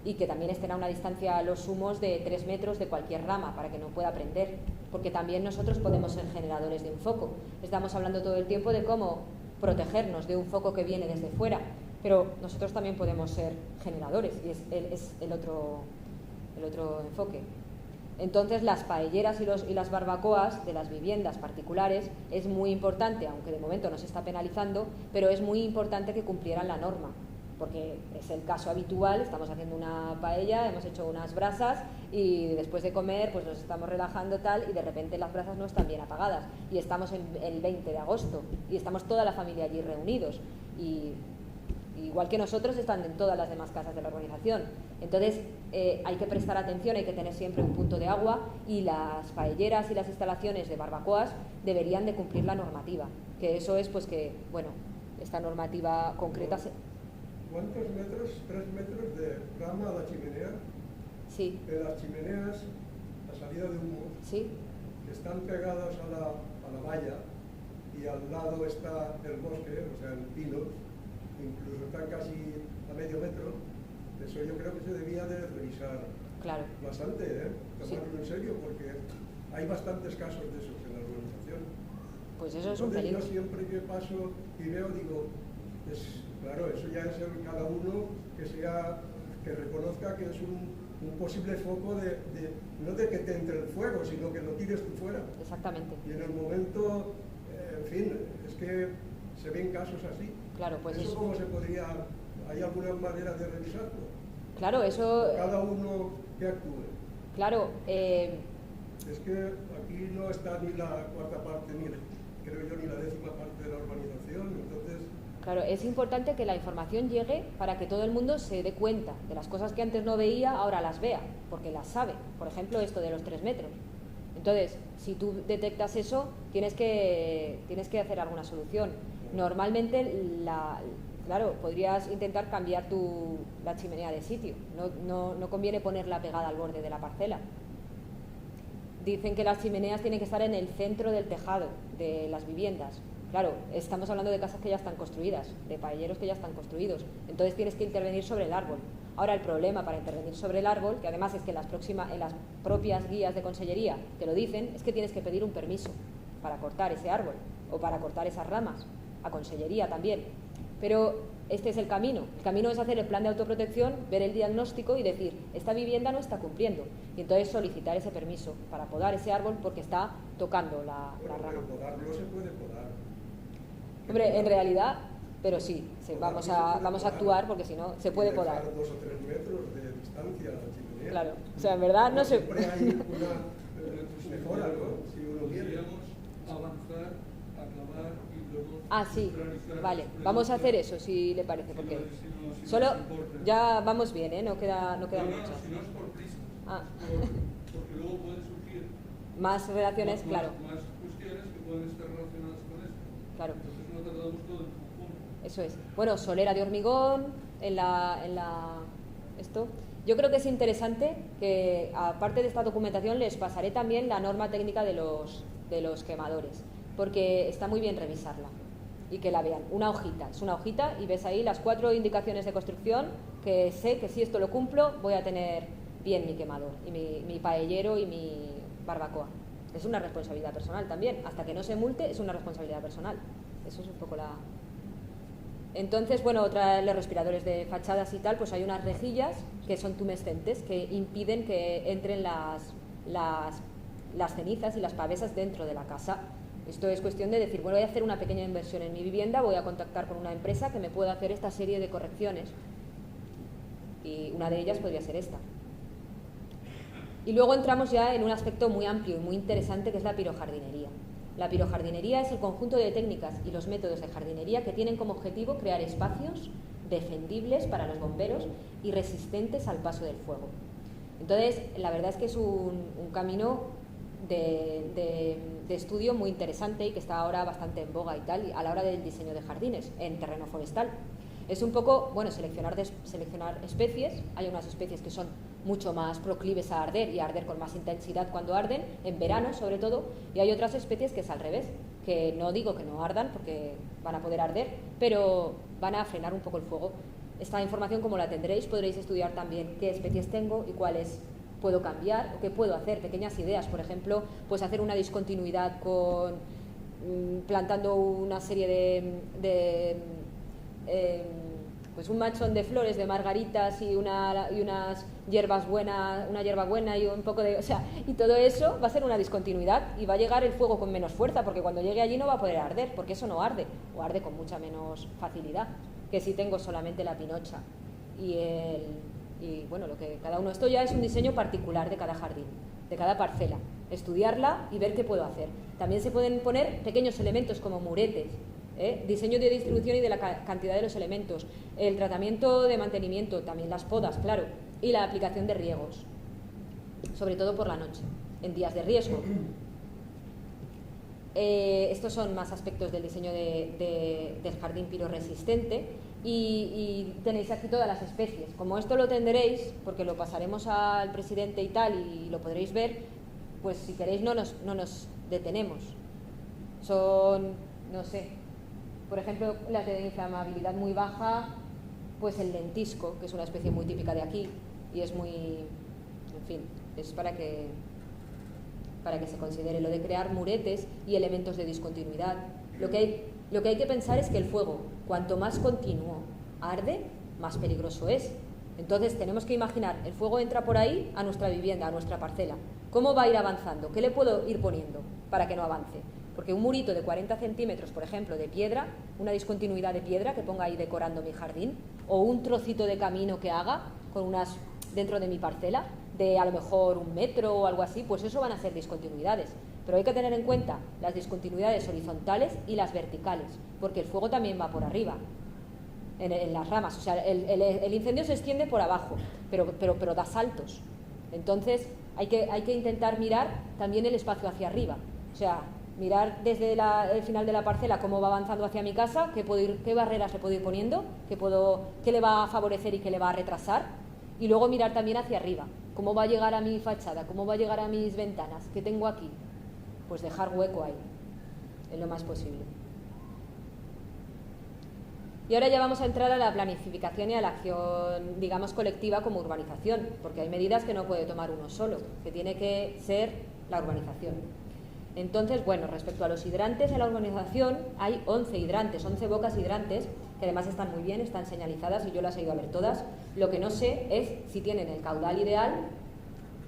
y que también estén a una distancia a los humos de 3 metros de cualquier rama para que no pueda prender, porque también nosotros podemos ser generadores de un foco. Estamos hablando todo el tiempo de cómo protegernos de un foco que viene desde fuera, pero nosotros también podemos ser generadores, y es el otro enfoque. Entonces, las paelleras y las barbacoas de las viviendas particulares es muy importante, aunque de momento no se está penalizando, pero es muy importante que cumplieran la norma, porque es el caso habitual. Estamos haciendo una paella, hemos hecho unas brasas y después de comer pues nos estamos relajando tal, y de repente las brasas no están bien apagadas y estamos en el 20 de agosto y estamos toda la familia allí reunidos, y igual que nosotros están en todas las demás casas de la urbanización. Entonces hay que prestar atención, hay que tener siempre un punto de agua, y las paelleras y las instalaciones de barbacoas deberían de cumplir la normativa, que eso es pues que, bueno, esta normativa concreta ¿Cuántos metros? 3 metros de rama a la chimenea. Sí. De las chimeneas, la salida de humo, sí, que están pegadas a la valla, y al lado está el bosque, o sea, el pino, incluso están casi a medio metro. Eso yo creo que se debía de revisar. claro. Bastante, tomarlo Sí. en serio, porque hay bastantes casos de esos en la urbanización. Pues eso es un Entonces, peligro. yo siempre que paso y veo, digo, claro, eso ya es cada uno que reconozca que es un posible foco no de que te entre el fuego, sino que lo tires tú fuera. Exactamente. Y en el momento, en fin, es que se ven casos así. Claro, pues ¿Eso cómo se podría, hay alguna manera de revisarlo? Claro, eso. Cada uno que actúe. Claro. Es que aquí no está ni la cuarta parte, creo yo, ni la 10ª parte de la urbanización, entonces. Claro, es importante que la información llegue para que todo el mundo se dé cuenta de las cosas que antes no veía, ahora las vea, porque las sabe. Por ejemplo, esto de los 3 metros. Entonces, si tú detectas eso, tienes que hacer alguna solución. Normalmente, claro, podrías intentar cambiar la chimenea de sitio. No conviene ponerla pegada al borde de la parcela. Dicen que las chimeneas tienen que estar en el centro del tejado de las viviendas. Claro, estamos hablando de casas que ya están construidas, de paelleros que ya están construidos. Entonces tienes que intervenir sobre el árbol. Ahora, el problema para intervenir sobre el árbol, que además es que en las propias guías de consellería te lo dicen, es que tienes que pedir un permiso para cortar ese árbol o para cortar esas ramas, a consellería también. Pero este es el camino. El camino es hacer el plan de autoprotección, ver el diagnóstico y decir, esta vivienda no está cumpliendo. Y entonces solicitar ese permiso para podar ese árbol porque está tocando la rama. Pero podarlo se puede podar. Hombre, en realidad, pero sí, vamos a actuar porque si no, se puede podar. 2 o 3 metros de distancia a la chimenea. Claro, o sea, en verdad no se... Siempre hay una mejora, ¿no? Si uno quiere. Avanzar, acabar y luego... Ah, sí, vale, vamos a hacer eso, si le parece, porque solo ya vamos bien, no queda mucho. Si no es por prisa, porque luego pueden surgir más relaciones, claro. Más cuestiones que pueden estar relacionadas con esto. Claro. Entonces no tratamos todo en conjunto. Eso es. Bueno, solera de hormigón, esto. Yo creo que es interesante que, aparte de esta documentación, les pasaré también la norma técnica de los quemadores, porque está muy bien revisarla y que la vean. Es una hojita y ves ahí las 4 indicaciones de construcción que sé que si esto lo cumplo voy a tener bien mi quemador y mi paellero y mi barbacoa. Es una responsabilidad personal también. Hasta que no se multe es una responsabilidad personal. Eso es un poco la... Entonces, bueno, los respiradores de fachadas y tal, pues hay unas rejillas que son tumescentes que impiden que entren las cenizas y las pavesas dentro de la casa. Esto es cuestión de decir, bueno, voy a hacer una pequeña inversión en mi vivienda, voy a contactar con una empresa que me pueda hacer esta serie de correcciones. Y una de ellas podría ser esta. Y luego entramos ya en un aspecto muy amplio y muy interesante, que es la pirojardinería. La pirojardinería es el conjunto de técnicas y los métodos de jardinería que tienen como objetivo crear espacios defendibles para los bomberos y resistentes al paso del fuego. Entonces, la verdad es que es un camino de estudio muy interesante y que está ahora bastante en boga y tal, a la hora del diseño de jardines en terreno forestal. Es un poco, bueno, seleccionar especies. Hay unas especies que son mucho más proclives a arder y a arder con más intensidad cuando arden, en verano sobre todo, y hay otras especies que es al revés, que no digo que no ardan porque van a poder arder, pero van a frenar un poco el fuego. Esta información, como la tendréis, podréis estudiar también qué especies tengo y cuáles puedo cambiar o qué puedo hacer, pequeñas ideas, por ejemplo, pues hacer una discontinuidad con plantando una serie pues un machón de flores, de margaritas y unas hierbas buenas, una hierba buena y un poco de... O sea, y todo eso va a ser una discontinuidad y va a llegar el fuego con menos fuerza, porque cuando llegue allí no va a poder arder, porque eso no arde, o arde con mucha menos facilidad que si tengo solamente la pinocha y bueno, lo que cada uno... Esto ya es un diseño particular de cada jardín, de cada parcela, estudiarla y ver qué puedo hacer. También se pueden poner pequeños elementos como muretes, diseño de distribución y de la cantidad de los elementos, el tratamiento de mantenimiento, también las podas, claro, y la aplicación de riegos, sobre todo por la noche, en días de riesgo. Estos son más aspectos del diseño del jardín piroresistente y tenéis aquí todas las especies. Como esto lo tendréis, porque lo pasaremos al presidente y tal y lo podréis ver, pues si queréis no nos detenemos. Son, no sé, por ejemplo, las de inflamabilidad muy baja, pues el lentisco, que es una especie muy típica de aquí y es muy, en fin, es para que se considere lo de crear muretes y elementos de discontinuidad. Lo que hay que pensar es que el fuego, cuanto más continuo arde, más peligroso es. Entonces tenemos que imaginar, el fuego entra por ahí a nuestra vivienda, a nuestra parcela. ¿Cómo va a ir avanzando? ¿Qué le puedo ir poniendo para que no avance? Porque un murito de 40 centímetros, por ejemplo, de piedra, una discontinuidad de piedra que ponga ahí decorando mi jardín, o un trocito de camino que haga con unas dentro de mi parcela, de a lo mejor 1 metro o algo así, pues eso van a ser discontinuidades. Pero hay que tener en cuenta las discontinuidades horizontales y las verticales, porque el fuego también va por arriba, en las ramas. O sea, el incendio se extiende por abajo, pero da saltos. Entonces hay que intentar mirar también el espacio hacia arriba. O sea, mirar desde el final de la parcela cómo va avanzando hacia mi casa, qué barreras le puedo ir poniendo, qué le va a favorecer y qué le va a retrasar, y luego mirar también hacia arriba, cómo va a llegar a mi fachada, cómo va a llegar a mis ventanas, qué tengo aquí, pues dejar hueco ahí, en lo más posible. Y ahora ya vamos a entrar a la planificación y a la acción, digamos, colectiva como urbanización, porque hay medidas que no puede tomar uno solo, que tiene que ser la urbanización. Entonces, bueno, respecto a los hidrantes en la urbanización, hay 11 hidrantes, 11 bocas hidrantes, que además están muy bien, están señalizadas y yo las he ido a ver todas. Lo que no sé es si tienen el caudal ideal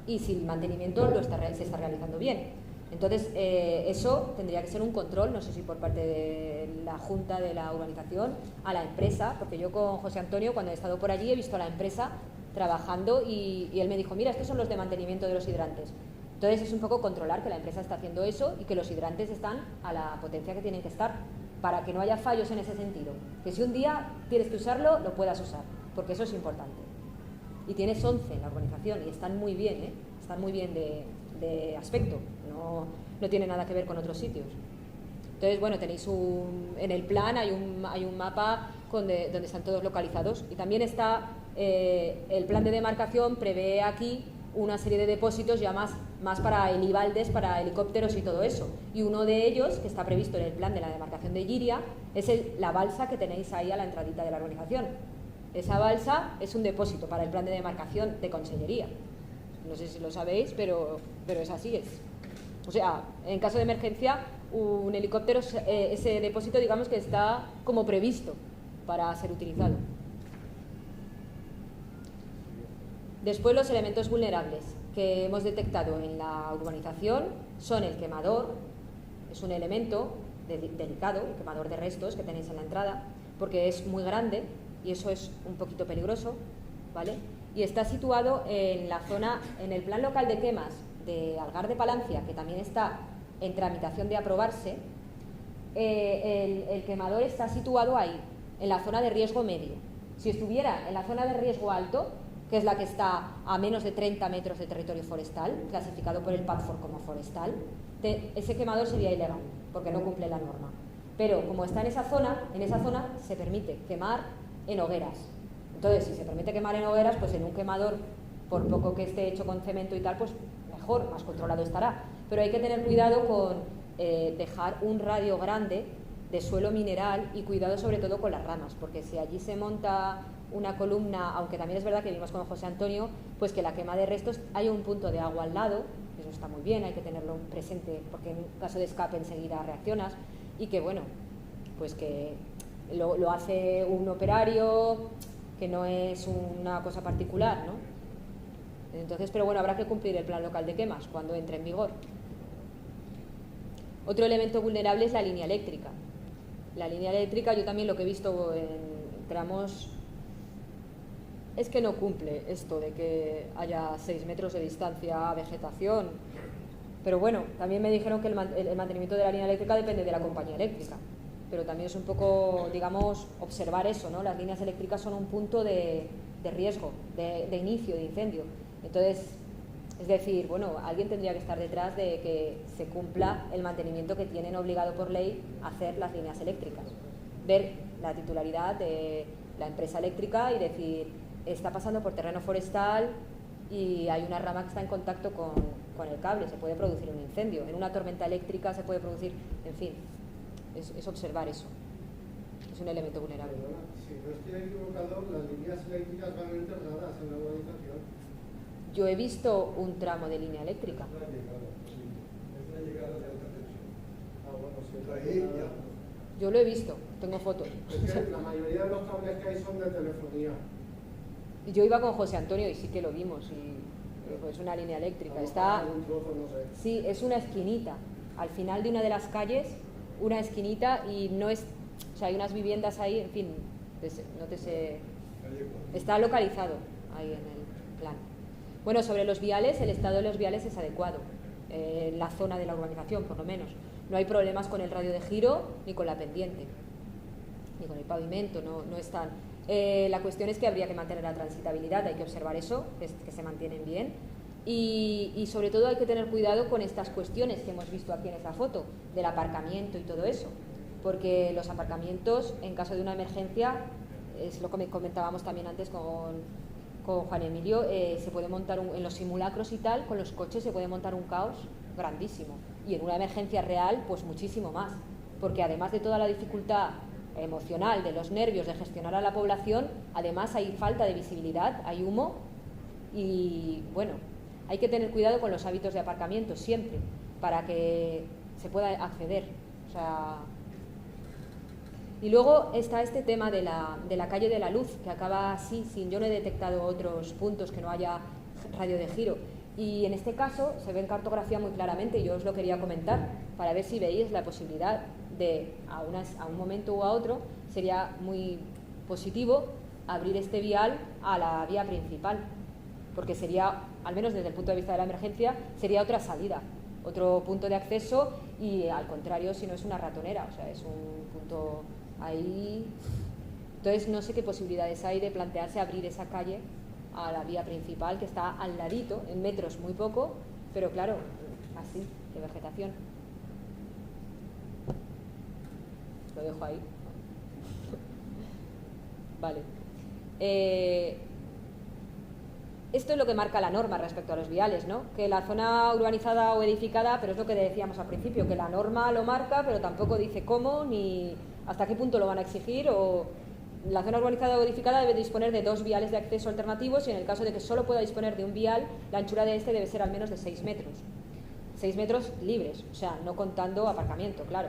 y si el mantenimiento se está realizando bien. Entonces, eso tendría que ser un control, no sé si por parte de la Junta de la Urbanización, a la empresa, porque yo con José Antonio, cuando he estado por allí, he visto a la empresa trabajando y él me dijo, mira, estos son los de mantenimiento de los hidrantes. Entonces es un poco controlar que la empresa está haciendo eso y que los hidrantes están a la potencia que tienen que estar, para que no haya fallos en ese sentido. Que si un día tienes que usarlo, lo puedas usar, porque eso es importante. Y tienes 11 en la urbanización y están muy bien, están muy bien de aspecto, no tiene nada que ver con otros sitios. Entonces, bueno, tenéis en el plan hay un mapa donde están todos localizados, y también está el plan de demarcación prevé aquí una serie de depósitos ya más para helibaldes, para helicópteros y todo eso. Y uno de ellos, que está previsto en el plan de la demarcación de Giria, es la balsa que tenéis ahí a la entradita de la urbanización. Esa balsa es un depósito para el plan de demarcación de Consellería. No sé si lo sabéis, pero es así. O sea, en caso de emergencia, un helicóptero, ese depósito, digamos que está como previsto para ser utilizado. Después, los elementos vulnerables que hemos detectado en la urbanización son el quemador, es un elemento delicado, el quemador de restos que tenéis en la entrada, porque es muy grande y eso es un poquito peligroso, ¿vale? Y está situado en la zona, en el plan local de quemas de Algar de Palancia, que también está en tramitación de aprobarse. El quemador está situado ahí, en la zona de riesgo medio. Si estuviera en la zona de riesgo alto, que es la que está a menos de 30 metros de territorio forestal, clasificado por el PADFOR como forestal, ese quemador sería ilegal, porque no cumple la norma. Pero como está en esa zona se permite quemar en hogueras. Entonces, si se permite quemar en hogueras, pues en un quemador por poco que esté hecho con cemento y tal, pues mejor, más controlado estará. Pero hay que tener cuidado con dejar un radio grande de suelo mineral y cuidado sobre todo con las ramas, porque si allí se monta una columna, aunque también es verdad que vimos con José Antonio, pues que la quema de restos hay un punto de agua al lado, eso está muy bien, hay que tenerlo presente porque en caso de escape enseguida reaccionas, y que bueno, pues que lo hace un operario, que no es una cosa particular, ¿no? Entonces, pero bueno, habrá que cumplir el plan local de quemas cuando entre en vigor. Otro elemento vulnerable es la línea eléctrica. La línea eléctrica, yo también lo que he visto en tramos, es que no cumple esto de que haya 6 metros de distancia a vegetación. Pero bueno, también me dijeron que el mantenimiento de la línea eléctrica depende de la compañía eléctrica. Pero también es un poco, digamos, observar eso, ¿no? Las líneas eléctricas son un punto de riesgo, de inicio, de incendio. Entonces, es decir, bueno, alguien tendría que estar detrás de que se cumpla el mantenimiento que tienen obligado por ley hacer las líneas eléctricas. Ver la titularidad de la empresa eléctrica y decir, está pasando por terreno forestal y hay una rama que está en contacto con el cable, se puede producir un incendio. En una tormenta eléctrica se puede producir, en fin, es observar eso. Es un elemento vulnerable. Si no estoy equivocado, las líneas eléctricas van integradas en la urbanización. Yo he visto un tramo de línea eléctrica. Es la llegada de alta tensión. Ah, bueno, si otra llegada. Yo lo he visto, tengo fotos. Es que la mayoría de los cables que hay son de telefonía. Yo iba con José Antonio y sí que lo vimos, y pues una línea eléctrica. Está, Un trozo, no sé. sí, es una esquinita, al final de una de las calles, una esquinita, y no es, o sea, hay unas viviendas ahí, en fin, no te sé, está localizado ahí en el plan. Bueno, sobre los viales, el estado de los viales es adecuado, en la zona de la urbanización, por lo menos. No hay problemas con el radio de giro ni con la pendiente, ni con el pavimento, no están. La cuestión es que habría que mantener la transitabilidad, hay que observar eso, que se mantienen bien. Y sobre todo hay que tener cuidado con estas cuestiones que hemos visto aquí en esta foto, del aparcamiento y todo eso. Porque los aparcamientos, en caso de una emergencia, es lo que comentábamos también antes con Juan Emilio, se puede montar en los simulacros y tal, con los coches se puede montar un caos grandísimo. Y en una emergencia real, pues muchísimo más. Porque además de toda la dificultad emocional, de los nervios, de gestionar a la población, además hay falta de visibilidad, hay humo y, bueno, hay que tener cuidado con los hábitos de aparcamiento siempre, para que se pueda acceder. O sea, y luego está este tema de la calle de la Luz, que acaba así, yo no he detectado otros puntos que no haya radio de giro. Y en este caso se ve en cartografía muy claramente, y yo os lo quería comentar, para ver si veis la posibilidad de, a un momento u a otro, sería muy positivo abrir este vial a la vía principal, porque sería, al menos desde el punto de vista de la emergencia, sería otra salida, otro punto de acceso, y al contrario, si no es una ratonera, o sea, es un punto ahí. Entonces no sé qué posibilidades hay de plantearse abrir esa calle a la vía principal, que está al ladito, en metros muy poco, pero claro, así, de vegetación. Lo dejo ahí. Vale. Esto es lo que marca la norma respecto a los viales, ¿no? Que la zona urbanizada o edificada, pero es lo que decíamos al principio, que la norma lo marca, pero tampoco dice cómo ni hasta qué punto lo van a exigir. O la zona urbanizada o edificada debe disponer de 2 viales de acceso alternativos, y en el caso de que solo pueda disponer de un vial, la anchura de este debe ser al menos de 6 metros. 6 metros libres, o sea, no contando aparcamiento, claro.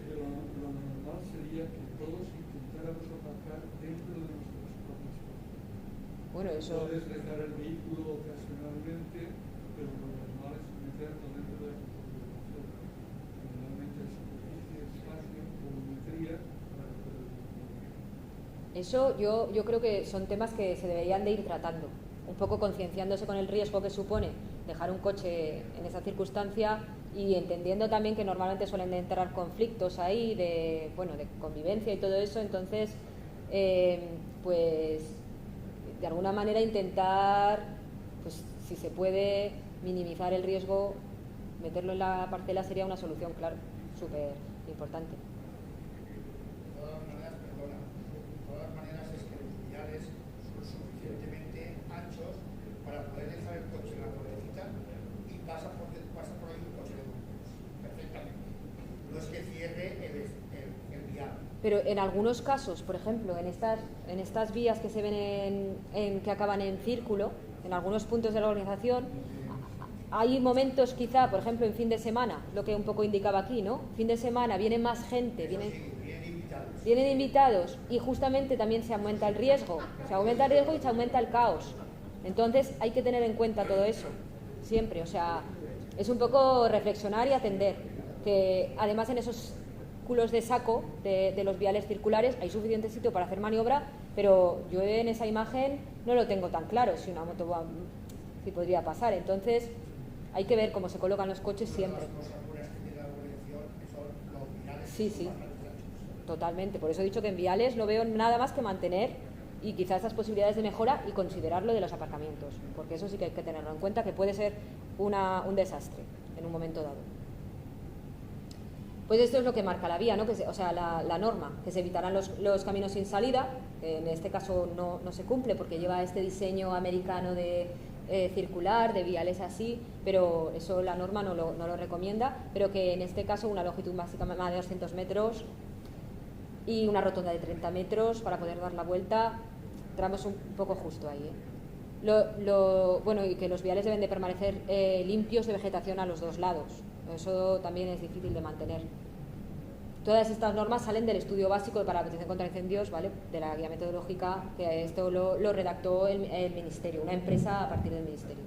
Pero lo normal sería que todos intentáramos aparcar dentro de nuestros propios coches. Bueno, eso... Puedes dejar el vehículo ocasionalmente, pero lo normal es meterlo dentro de tu propio coche. Generalmente es superficie, espacio, volumetría para poder. Eso yo creo que son temas que se deberían de ir tratando, un poco concienciándose con el riesgo que supone dejar un coche en esa circunstancia, y entendiendo también que normalmente suelen entrar conflictos ahí de convivencia y todo eso. Entonces, pues de alguna manera intentar, pues si se puede minimizar el riesgo, meterlo en la parcela sería una solución, claro, súper importante. De todas maneras es que los viales son suficientemente anchos para poder dejar el coche en la puertecita y pasa por ahí un coche de bomberos, perfectamente. No es que cierre el vial. Pero en algunos casos, por ejemplo, en estas vías que se ven que acaban en círculo, en algunos puntos de la organización, hay momentos quizá, por ejemplo, en fin de semana, lo que un poco indicaba aquí, ¿no? Fin de semana viene más gente, vienen invitados y justamente también se aumenta el riesgo. Se aumenta el riesgo y se aumenta el caos. Entonces hay que tener en cuenta todo eso, siempre. O sea, es un poco reflexionar y atender. Que además en esos culos de saco de los viales circulares hay suficiente sitio para hacer maniobra, pero yo en esa imagen no lo tengo tan claro si una moto si podría pasar. Entonces hay que ver cómo se colocan los coches siempre. Sí, sí, totalmente. Por eso he dicho que en viales no veo nada más que mantener y quizás esas posibilidades de mejora y considerar lo de los aparcamientos, porque eso sí que hay que tenerlo en cuenta, que puede ser un desastre en un momento dado. Pues esto es lo que marca la vía, ¿no? O sea, la norma, que se evitarán los caminos sin salida, que en este caso no se cumple porque lleva este diseño americano de circular, de viales así, pero eso la norma no lo recomienda, pero que en este caso una longitud básicamente más de 200 metros y una rotonda de 30 metros para poder dar la vuelta, entramos un poco justo ahí, Bueno, y que los viales deben de permanecer limpios de vegetación a los dos lados. Eso también es difícil de mantener. Todas estas normas salen del estudio básico para la protección contra incendios, ¿vale? De la guía metodológica, que esto lo redactó el Ministerio, una empresa a partir del Ministerio.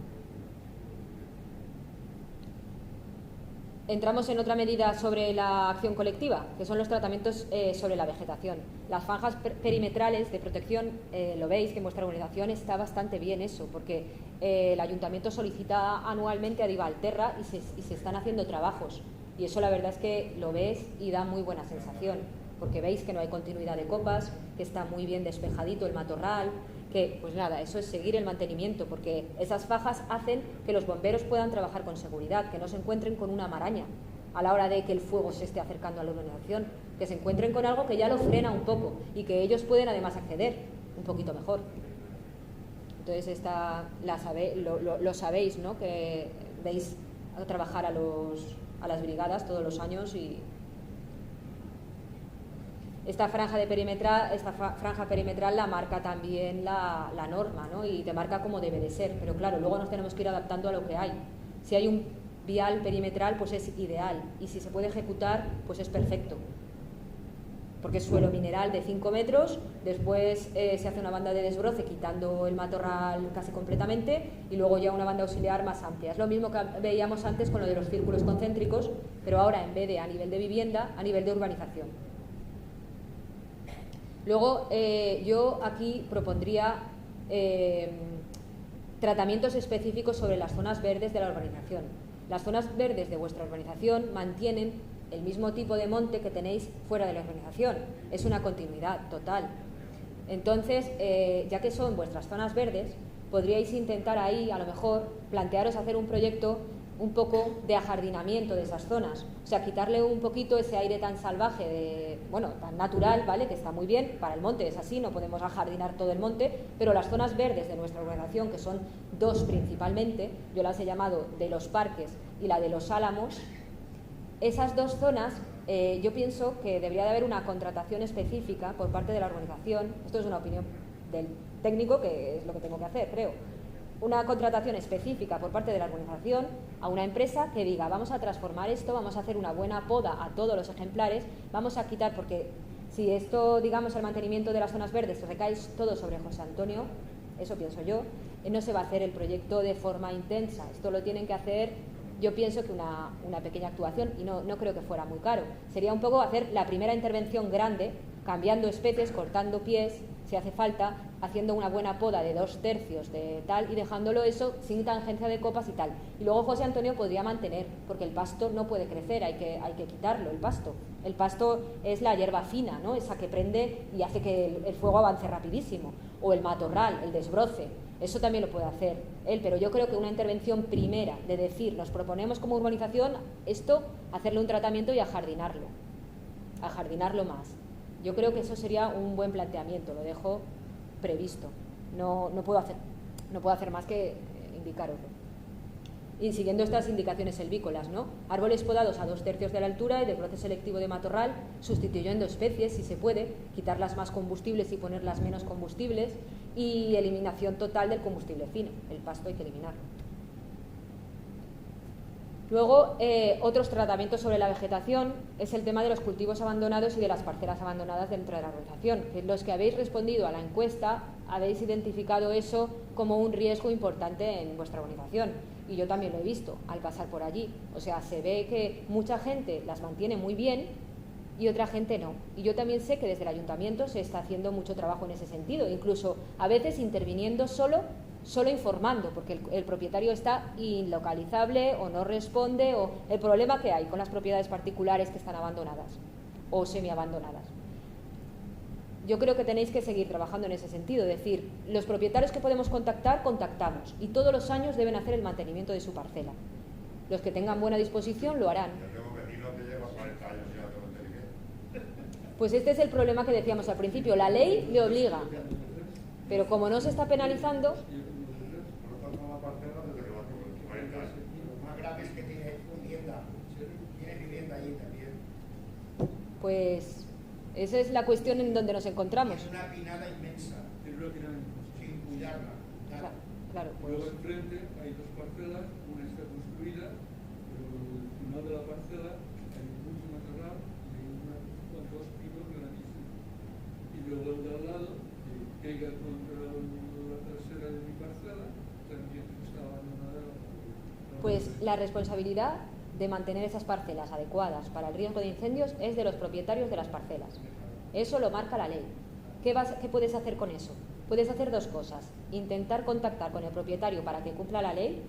Entramos en otra medida sobre la acción colectiva, que son los tratamientos sobre la vegetación. Las franjas perimetrales de protección, lo veis que en vuestra organización está bastante bien eso, porque el Ayuntamiento solicita anualmente a Divalterra y se están haciendo trabajos. Y eso la verdad es que lo ves y da muy buena sensación, porque veis que no hay continuidad de copas, que está muy bien despejadito el matorral, que pues nada, eso es seguir el mantenimiento, porque esas fajas hacen que los bomberos puedan trabajar con seguridad, que no se encuentren con una maraña a la hora de que el fuego se esté acercando a la urbanización, que se encuentren con algo que ya lo frena un poco y que ellos pueden además acceder un poquito mejor. Entonces lo sabéis, ¿no? Que veis a trabajar a las brigadas todos los años y esta franja perimetral la marca también la norma, ¿no? Y te marca cómo debe de ser, pero claro, luego nos tenemos que ir adaptando a lo que hay. Si hay un vial perimetral, pues es ideal, y si se puede ejecutar, pues es perfecto, porque es suelo mineral de 5 metros, después se hace una banda de desbroce quitando el matorral casi completamente y luego ya una banda auxiliar más amplia. Es lo mismo que veíamos antes con lo de los círculos concéntricos, pero ahora en vez de a nivel de vivienda, a nivel de urbanización. Luego yo aquí propondría tratamientos específicos sobre las zonas verdes de la urbanización. Las zonas verdes de vuestra urbanización mantienen el mismo tipo de monte que tenéis fuera de la urbanización. Es una continuidad total. Entonces, ya que son vuestras zonas verdes, podríais intentar ahí, a lo mejor, plantearos hacer un proyecto un poco de ajardinamiento de esas zonas. O sea, quitarle un poquito ese aire tan salvaje, tan natural, ¿vale? Que está muy bien, para el monte es así, no podemos ajardinar todo el monte, pero las zonas verdes de nuestra urbanización, que son dos principalmente, yo las he llamado de los parques y la de los álamos, esas dos zonas, yo pienso que debería de haber una contratación específica por parte de la organización. Esto es una opinión del técnico, que es lo que tengo que hacer, creo. Una contratación específica por parte de la organización a una empresa que diga: vamos a transformar esto, vamos a hacer una buena poda a todos los ejemplares, vamos a quitar, porque si esto, digamos, el mantenimiento de las zonas verdes recae todo sobre José Antonio, eso pienso yo, no se va a hacer el proyecto de forma intensa. Esto lo tienen que hacer, yo pienso que una pequeña actuación, y no creo que fuera muy caro. Sería un poco hacer la primera intervención grande, cambiando especies, cortando pies, si hace falta, haciendo una buena poda de 2/3 de tal y dejándolo eso sin tangencia de copas y tal. Y luego José Antonio podría mantener, porque el pasto no puede crecer, hay que quitarlo, el pasto. El pasto es la hierba fina, ¿no? Esa que prende y hace que el fuego avance rapidísimo. O el matorral, el desbroce. Eso también lo puede hacer él, pero yo creo que una intervención primera de decir, nos proponemos como urbanización esto, hacerle un tratamiento y ajardinarlo más. Yo creo que eso sería un buen planteamiento, lo dejo previsto. No puedo hacer no puedo hacer más que indicaroslo. Y siguiendo estas indicaciones selvícolas, ¿no? Árboles podados a 2/3 de la altura y de brote selectivo de matorral, sustituyendo especies, si se puede, quitarlas más combustibles y ponerlas menos combustibles, y eliminación total del combustible fino. El pasto hay que eliminarlo. Luego, otros tratamientos sobre la vegetación es el tema de los cultivos abandonados y de las parcelas abandonadas dentro de la organización. Los que habéis respondido a la encuesta habéis identificado eso como un riesgo importante en vuestra organización. Y yo también lo he visto al pasar por allí. O sea, se ve que mucha gente las mantiene muy bien y otra gente no. Y yo también sé que desde el ayuntamiento se está haciendo mucho trabajo en ese sentido, incluso a veces interviniendo solo informando, porque el propietario está inlocalizable o no responde, o el problema que hay con las propiedades particulares que están abandonadas o semiabandonadas. Yo creo que tenéis que seguir trabajando en ese sentido, es decir, los propietarios que podemos contactar, contactamos, y todos los años deben hacer el mantenimiento de su parcela. Los que tengan buena disposición lo harán. Pues este es el problema que decíamos al principio, la ley le obliga, pero como no se está penalizando... Pues esa es la cuestión en donde nos encontramos. Es una pinada inmensa, sin cuidarla. Claro, pues. Luego enfrente hay dos parcelas, una está construida, pero al final de la parcela hay mucho matorral y hay dos pinos grandísimos. Y luego el de al lado, que pega contra la trasera de mi parcela, también está abandonada. Pues la responsabilidad de mantener esas parcelas adecuadas para el riesgo de incendios es de los propietarios de las parcelas. Eso lo marca la ley. ¿Qué puedes hacer con eso? Puedes hacer dos cosas. Intentar contactar con el propietario para que cumpla la ley,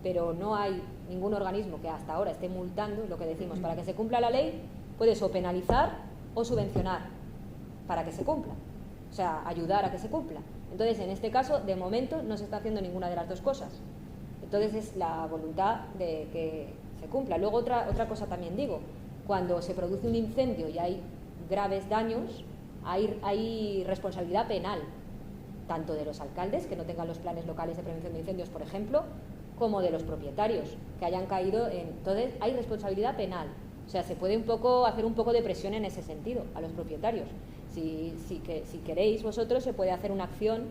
pero no hay ningún organismo que hasta ahora esté multando, lo que decimos, para que se cumpla la ley, puedes o penalizar o subvencionar para que se cumpla. O sea, ayudar a que se cumpla. Entonces, en este caso, de momento, no se está haciendo ninguna de las dos cosas. Entonces, es la voluntad de que se cumpla. Luego, otra cosa también digo, cuando se produce un incendio y hay graves daños, hay responsabilidad penal, tanto de los alcaldes, que no tengan los planes locales de prevención de incendios, por ejemplo, como de los propietarios, que hayan caído en... Entonces, hay responsabilidad penal. O sea, se puede hacer un poco de presión en ese sentido a los propietarios. Si queréis vosotros, se puede hacer una acción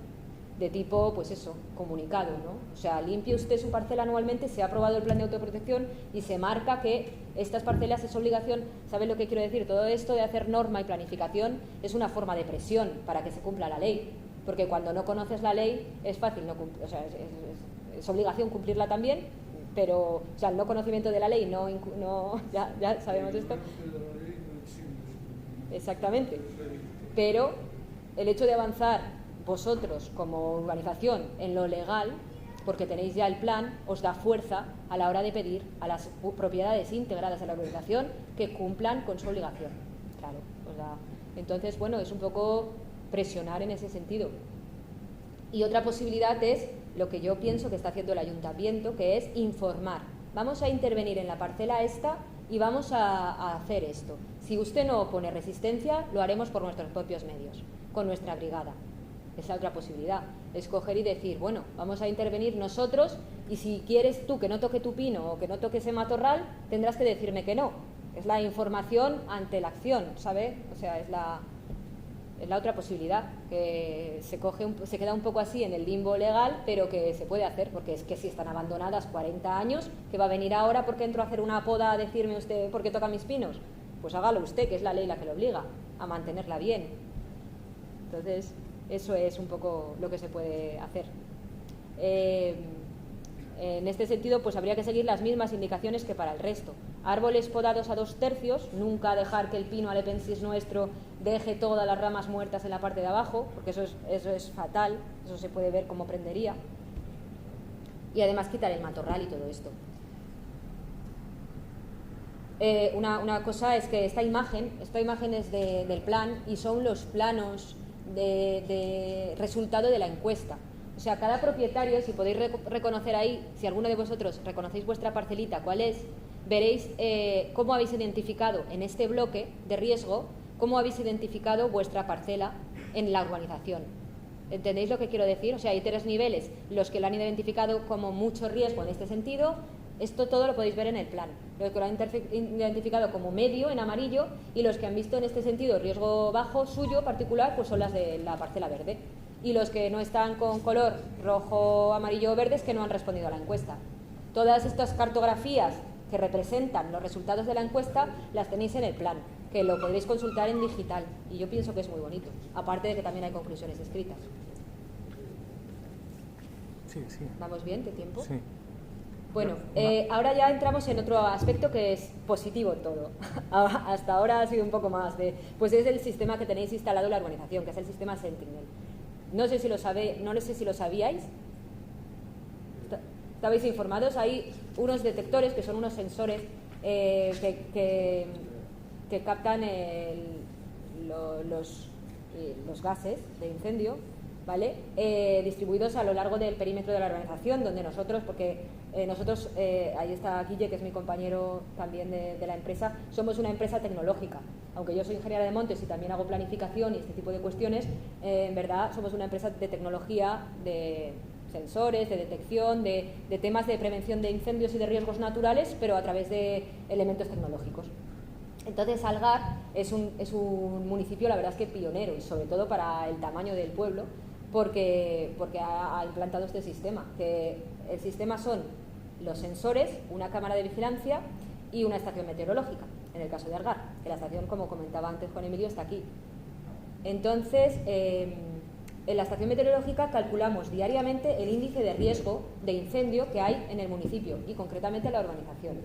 de tipo, pues eso, comunicado, ¿no? O sea, limpie usted su parcela anualmente, se ha aprobado el plan de autoprotección y se marca que estas parcelas es obligación. ¿Saben lo que quiero decir? Todo esto de hacer norma y planificación es una forma de presión para que se cumpla la ley, porque cuando no conoces la ley es fácil no cumplir, o sea, es obligación cumplirla también, pero, o sea, el no conocimiento de la ley ya sabemos esto. Exactamente. Pero el hecho de avanzar vosotros como urbanización en lo legal, porque tenéis ya el plan, os da fuerza a la hora de pedir a las propiedades integradas en la urbanización que cumplan con su obligación. Claro, os da. Entonces, bueno, es un poco presionar en ese sentido. Y otra posibilidad es lo que yo pienso que está haciendo el ayuntamiento, que es informar. Vamos a intervenir en la parcela esta y vamos a hacer esto. Si usted no opone resistencia, lo haremos por nuestros propios medios, con nuestra brigada. Es la otra posibilidad, escoger y decir, bueno, vamos a intervenir nosotros y si quieres tú que no toque tu pino o que no toque ese matorral, tendrás que decirme que no. Es la información ante la acción, ¿sabe? O sea, es la otra posibilidad, que se queda un poco así en el limbo legal, pero que se puede hacer, porque es que si están abandonadas 40 años, ¿qué va a venir ahora porque entro a hacer una poda a decirme usted por qué toca mis pinos? Pues hágalo usted, que es la ley la que lo obliga a mantenerla bien. Entonces, eso es un poco lo que se puede hacer. En este sentido, pues habría que seguir las mismas indicaciones que para el resto. Árboles podados a 2/3, nunca dejar que el pino alepensis nuestro deje todas las ramas muertas en la parte de abajo, porque eso es fatal, eso se puede ver cómo prendería. Y además quitar el matorral y todo esto. Una cosa es que esta imagen es del plan y son los planos de resultado de la encuesta. O sea, cada propietario, si podéis reconocer ahí, si alguno de vosotros reconocéis vuestra parcelita, cuál es, veréis cómo habéis identificado en este bloque de riesgo, cómo habéis identificado vuestra parcela en la urbanización. ¿Entendéis lo que quiero decir? O sea, hay 3 niveles, los que lo han identificado como mucho riesgo en este sentido. Esto todo lo podéis ver en el plan. Los que lo han identificado como medio en amarillo y los que han visto en este sentido riesgo bajo suyo particular, pues son las de la parcela verde. Y los que no están con color rojo, amarillo o verde es que no han respondido a la encuesta. Todas estas cartografías que representan los resultados de la encuesta las tenéis en el plan, que lo podréis consultar en digital. Y yo pienso que es muy bonito, aparte de que también hay conclusiones escritas. Sí. ¿Vamos bien? ¿Qué tiempo? Sí. Bueno, ahora ya entramos en otro aspecto que es positivo todo. Hasta ahora ha sido un poco más de... Pues es el sistema que tenéis instalado en la urbanización, que es el sistema Sentinel. No sé si lo sabíais. ¿Estabais informados? Hay unos detectores que son unos sensores que captan los gases de incendio, ¿vale? Distribuidos a lo largo del perímetro de la urbanización, donde nosotros, ahí está Guille, que es mi compañero también de la empresa, somos una empresa tecnológica. Aunque yo soy ingeniera de montes y también hago planificación y este tipo de cuestiones, en verdad somos una empresa de tecnología, de sensores, de detección, de temas de prevención de incendios y de riesgos naturales, pero a través de elementos tecnológicos. Entonces Algar es un municipio, la verdad es que pionero, y sobre todo para el tamaño del pueblo, porque ha implantado este sistema. Que el sistema son los sensores, una cámara de vigilancia y una estación meteorológica, en el caso de Algar, que la estación, como comentaba antes Juan Emilio, está aquí. Entonces, en la estación meteorológica calculamos diariamente el índice de riesgo de incendio que hay en el municipio y concretamente en la urbanización.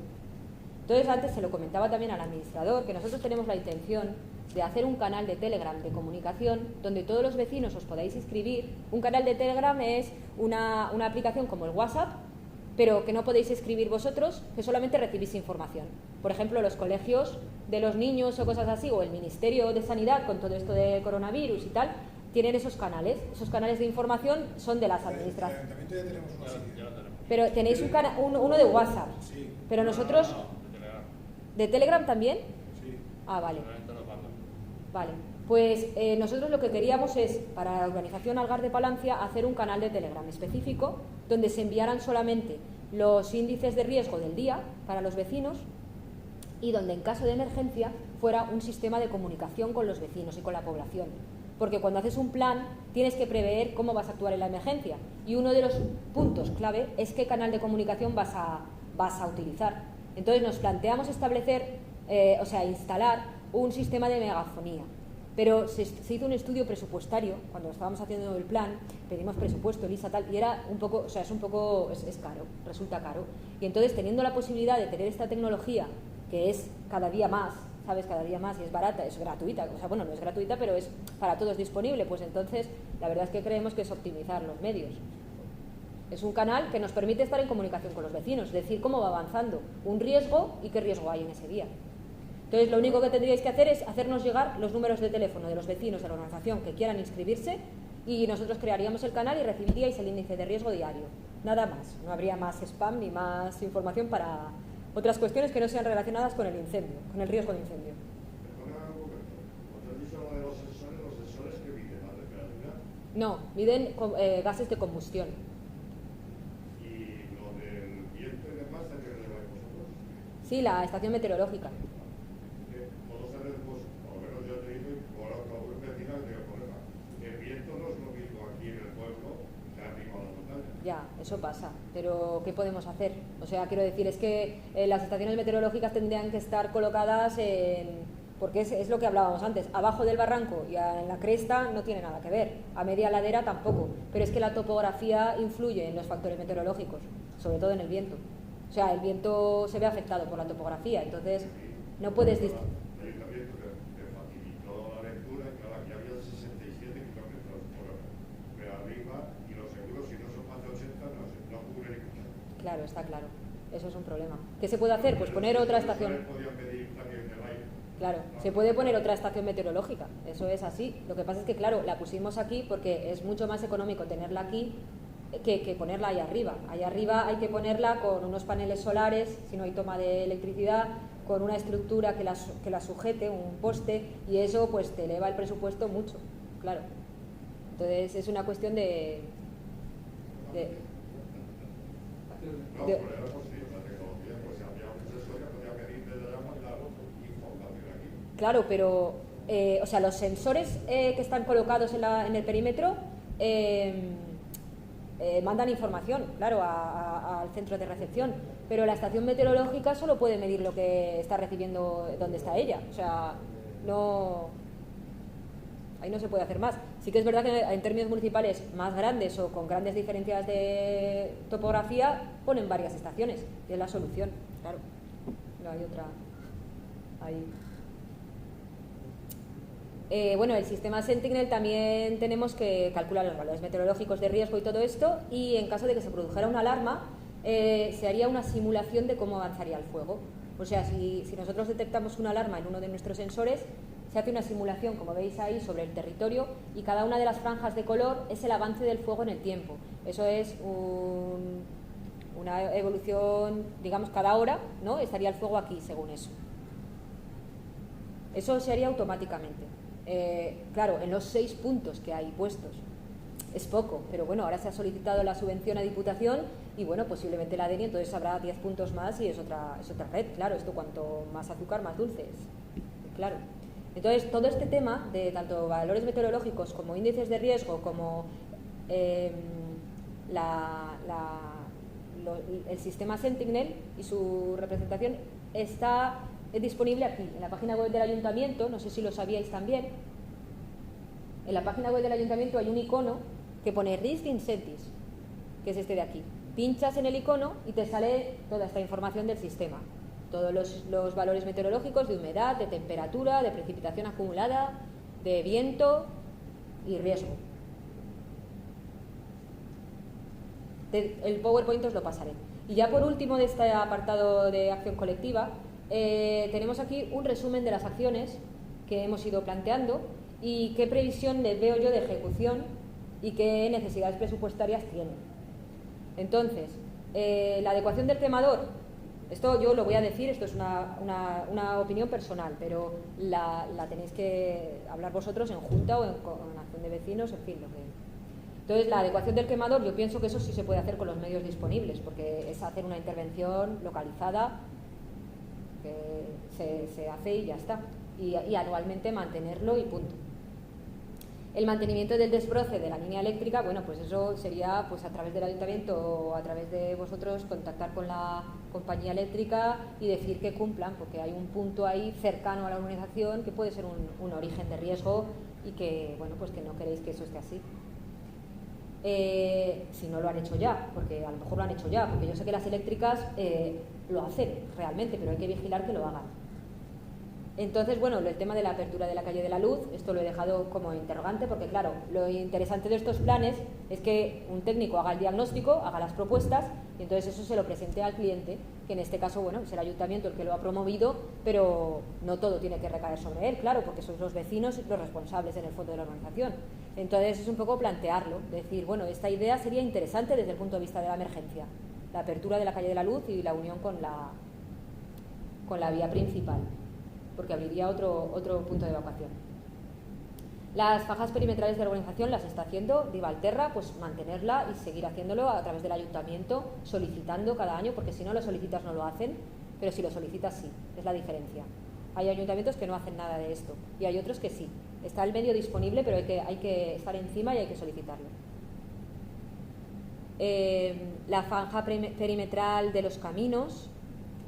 Entonces, antes se lo comentaba también al administrador, que nosotros tenemos la intención de hacer un canal de Telegram de comunicación donde todos los vecinos os podáis inscribir. Un canal de Telegram es una aplicación como el WhatsApp, pero que no podéis escribir vosotros, que solamente recibís información. Por ejemplo, los colegios de los niños o cosas así, o el Ministerio de Sanidad con todo esto de coronavirus y tal, tienen esos canales. Esos canales de información son de las administraciones. También ya tenemos uno así. Pero tenéis uno de WhatsApp. Sí. Pero nosotros... ¿De Telegram también? Sí. Ah, vale. Vale. Pues nosotros lo que queríamos es, para la organización Algar de Palancia, hacer un canal de Telegram específico donde se enviaran solamente los índices de riesgo del día para los vecinos y donde en caso de emergencia fuera un sistema de comunicación con los vecinos y con la población. Porque cuando haces un plan tienes que prever cómo vas a actuar en la emergencia y uno de los puntos clave es qué canal de comunicación vas a utilizar. Entonces nos planteamos establecer, instalar un sistema de megafonía. Pero se hizo un estudio presupuestario, cuando estábamos haciendo el plan, pedimos presupuesto, Elisa, tal, y era un poco, es caro, resulta caro. Y entonces, teniendo la posibilidad de tener esta tecnología, que es cada día más, ¿sabes? Cada día más, y es barata, es gratuita, no es gratuita, pero es para todos disponible, pues entonces, la verdad es que creemos que es optimizar los medios. Es un canal que nos permite estar en comunicación con los vecinos, decir cómo va avanzando un riesgo y qué riesgo hay en ese día. Entonces, lo único que tendríais que hacer es hacernos llegar los números de teléfono de los vecinos de la organización que quieran inscribirse y nosotros crearíamos el canal y recibiríais el índice de riesgo diario. Nada más, no habría más spam ni más información para otras cuestiones que no sean relacionadas con el incendio, con el riesgo de incendio. Perdona un momento, cuando has dicho lo de los sensores que miden la temperatura. No, miden gases de combustión. ¿Y lo del viento y demás también lo lleváis vosotros? Sí, la estación meteorológica. Todos sabemos, pues, por lo menos yo te digo, y por algunos vecinos tengo problema. El viento no es lo mismo aquí en el pueblo que arriba en la montaña. Ya, eso pasa, pero ¿qué podemos hacer? O sea, quiero decir, es que las estaciones meteorológicas tendrían que estar colocadas porque es lo que hablábamos antes, abajo del barranco y en la cresta no tiene nada que ver, a media ladera tampoco, pero es que la topografía influye en los factores meteorológicos, sobre todo en el viento. O sea, el viento se ve afectado por la topografía, entonces no puedes distinguir. El ayuntamiento que facilitó la lectura, claro, aquí había 67 kilómetros por hora, pero arriba, y los seguros, si no son más de 80, no cubre ningún. Claro, está claro. Eso es un problema. ¿Qué se puede hacer? Pues poner otra estación. Claro, se puede poner otra estación meteorológica. Eso es así. Lo que pasa es que, claro, la pusimos aquí porque es mucho más económico tenerla aquí que ponerla ahí arriba. Ahí arriba hay que ponerla con unos paneles solares, si no hay toma de electricidad, con una estructura que la sujete, un poste, y eso pues te eleva el presupuesto mucho, claro. Entonces es una cuestión de No, pero era posible la tecnología, pues si había un sensor que podía medir desde allá, mandarlo y información aquí. Claro, pero o sea, los sensores que están colocados en el perímetro mandan información, claro, al centro de recepción, pero la estación meteorológica solo puede medir lo que está recibiendo, donde está ella, o sea, ahí no se puede hacer más. Sí que es verdad que en términos municipales más grandes o con grandes diferencias de topografía ponen varias estaciones, y es la solución, claro, no hay otra ahí. Bueno, el sistema Sentinel también tenemos que calcular los valores meteorológicos de riesgo y todo esto, y en caso de que se produjera una alarma, se haría una simulación de cómo avanzaría el fuego. O sea, si nosotros detectamos una alarma en uno de nuestros sensores, se hace una simulación, como veis ahí, sobre el territorio, y cada una de las franjas de color es el avance del fuego en el tiempo. Eso es una evolución, digamos, cada hora, ¿no? Estaría el fuego aquí, según eso. Eso se haría automáticamente. Claro, en los 6 puntos que hay puestos. Es poco, pero bueno, ahora se ha solicitado la subvención a Diputación y bueno, posiblemente la DENI, entonces habrá 10 puntos más y es otra red. Claro, esto cuanto más azúcar, más dulces. Claro. Entonces, todo este tema de tanto valores meteorológicos como índices de riesgo, como el sistema Sentinel y su representación está disponible aquí, en la página web del Ayuntamiento. No sé si lo sabíais también. En la página web del Ayuntamiento hay un icono que pone Risk Incentives, que es este de aquí. Pinchas en el icono y te sale toda esta información del sistema. Todos los valores meteorológicos de humedad, de temperatura, de precipitación acumulada, de viento y riesgo. El PowerPoint os lo pasaré. Y ya por último de este apartado de acción colectiva, tenemos aquí un resumen de las acciones que hemos ido planteando y qué previsión les veo yo de ejecución y qué necesidades presupuestarias tienen. Entonces, la adecuación del quemador, esto yo lo voy a decir, esto es una opinión personal, pero la tenéis que hablar vosotros en junta o en acción de vecinos, en fin, lo que... Entonces, la adecuación del quemador, yo pienso que eso sí se puede hacer con los medios disponibles, porque es hacer una intervención localizada que se hace y ya está, y anualmente mantenerlo y punto. El mantenimiento del desbroce de la línea eléctrica, bueno, pues eso sería pues a través del ayuntamiento o a través de vosotros contactar con la compañía eléctrica y decir que cumplan, porque hay un punto ahí cercano a la urbanización que puede ser un origen de riesgo y que, bueno, pues que no queréis que eso esté así. Si no lo han hecho ya, porque a lo mejor lo han hecho ya, porque yo sé que las eléctricas lo hacen realmente, pero hay que vigilar que lo hagan. Entonces, bueno, el tema de la apertura de la calle de la Luz, esto lo he dejado como interrogante, porque claro, lo interesante de estos planes es que un técnico haga el diagnóstico, haga las propuestas, y entonces eso se lo presente al cliente, que en este caso, bueno, es el ayuntamiento el que lo ha promovido, pero no todo tiene que recaer sobre él, claro, porque son los vecinos los responsables en el fondo de la organización. Entonces es un poco plantearlo, decir, bueno, esta idea sería interesante desde el punto de vista de la emergencia, la apertura de la calle de la Luz y la unión con la vía principal, porque abriría otro punto de evacuación. Las fajas perimetrales de la urbanización las está haciendo Divalterra, pues mantenerla y seguir haciéndolo a través del ayuntamiento, solicitando cada año, porque si no lo solicitas no lo hacen, pero si lo solicitas sí, es la diferencia. Hay ayuntamientos que no hacen nada de esto y hay otros que sí. Está el medio disponible, pero hay que estar encima y hay que solicitarlo. La franja perimetral de los caminos.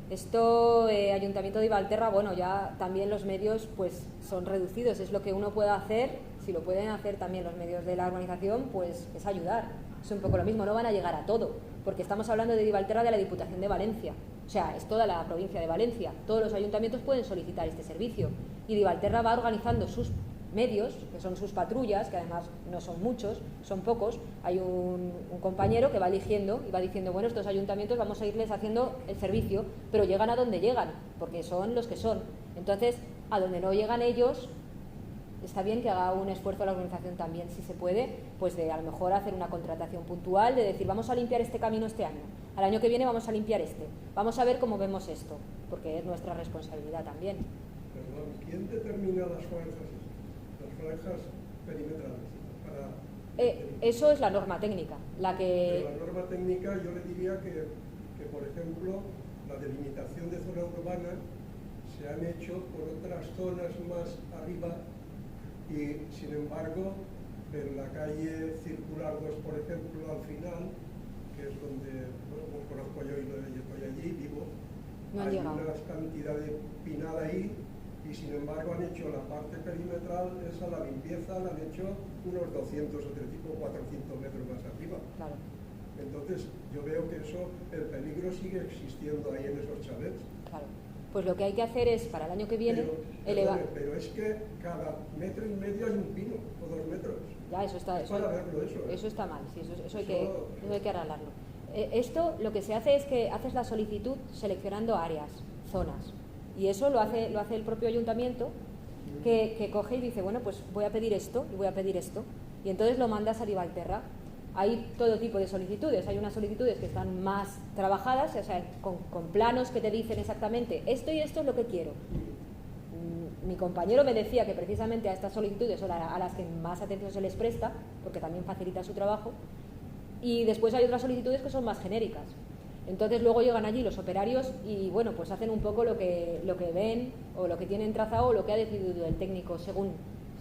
Esto, Ayuntamiento de Ivalterra, bueno, ya también los medios pues son reducidos, es lo que uno puede hacer, si lo pueden hacer también los medios de la urbanización, pues es ayudar. Es un poco lo mismo, no van a llegar a todo, porque estamos hablando de Ivalterra de la Diputación de Valencia, o sea, es toda la provincia de Valencia, todos los ayuntamientos pueden solicitar este servicio y Ivalterra va organizando sus medios, que son sus patrullas, que además no son muchos, son pocos. Hay un compañero que va eligiendo y va diciendo, bueno, estos ayuntamientos vamos a irles haciendo el servicio, pero llegan a donde llegan, porque son los que son. Entonces, a donde no llegan ellos, está bien que haga un esfuerzo la organización también, si se puede, pues de a lo mejor hacer una contratación puntual, de decir, vamos a limpiar este camino este año, al año que viene vamos a limpiar este, vamos a ver cómo vemos esto, porque es nuestra responsabilidad también. Perdón, ¿quién determina las franjas perimetrales para Eso es la norma técnica. Pero la norma técnica yo le diría que, por ejemplo, la delimitación de zona urbana se han hecho por otras zonas más arriba y, sin embargo, en la calle Circular 2, por ejemplo, al final, que es donde conozco yo y estoy allí, vivo, no hay llegado. una cantidad de pinal ahí y, sin embargo, han hecho la parte perimetral, esa, la limpieza, la han hecho unos 200 o 400 metros más arriba. Claro. Entonces, yo veo que eso, el peligro sigue existiendo ahí en esos chalets. Claro. Pues lo que hay que hacer es, para el año que viene, elevar... Pero es que cada metro y medio hay un pino, o 2 metros. Ya, eso está... Para verlo, eso está mal, sí, eso hay que arreglarlo. Esto, lo que se hace es que haces la solicitud seleccionando áreas, zonas. Y eso lo hace el propio ayuntamiento, que coge y dice, bueno, pues voy a pedir esto y voy a pedir esto. Y entonces lo mandas a Ribalterra. Hay todo tipo de solicitudes. Hay unas solicitudes que están más trabajadas, o sea, con planos que te dicen exactamente esto y esto es lo que quiero. Mi compañero me decía que precisamente a estas solicitudes son a las que más atención se les presta, porque también facilita su trabajo. Y después hay otras solicitudes que son más genéricas. Entonces luego llegan allí los operarios y bueno, pues hacen un poco lo que ven o lo que tienen trazado o lo que ha decidido el técnico según.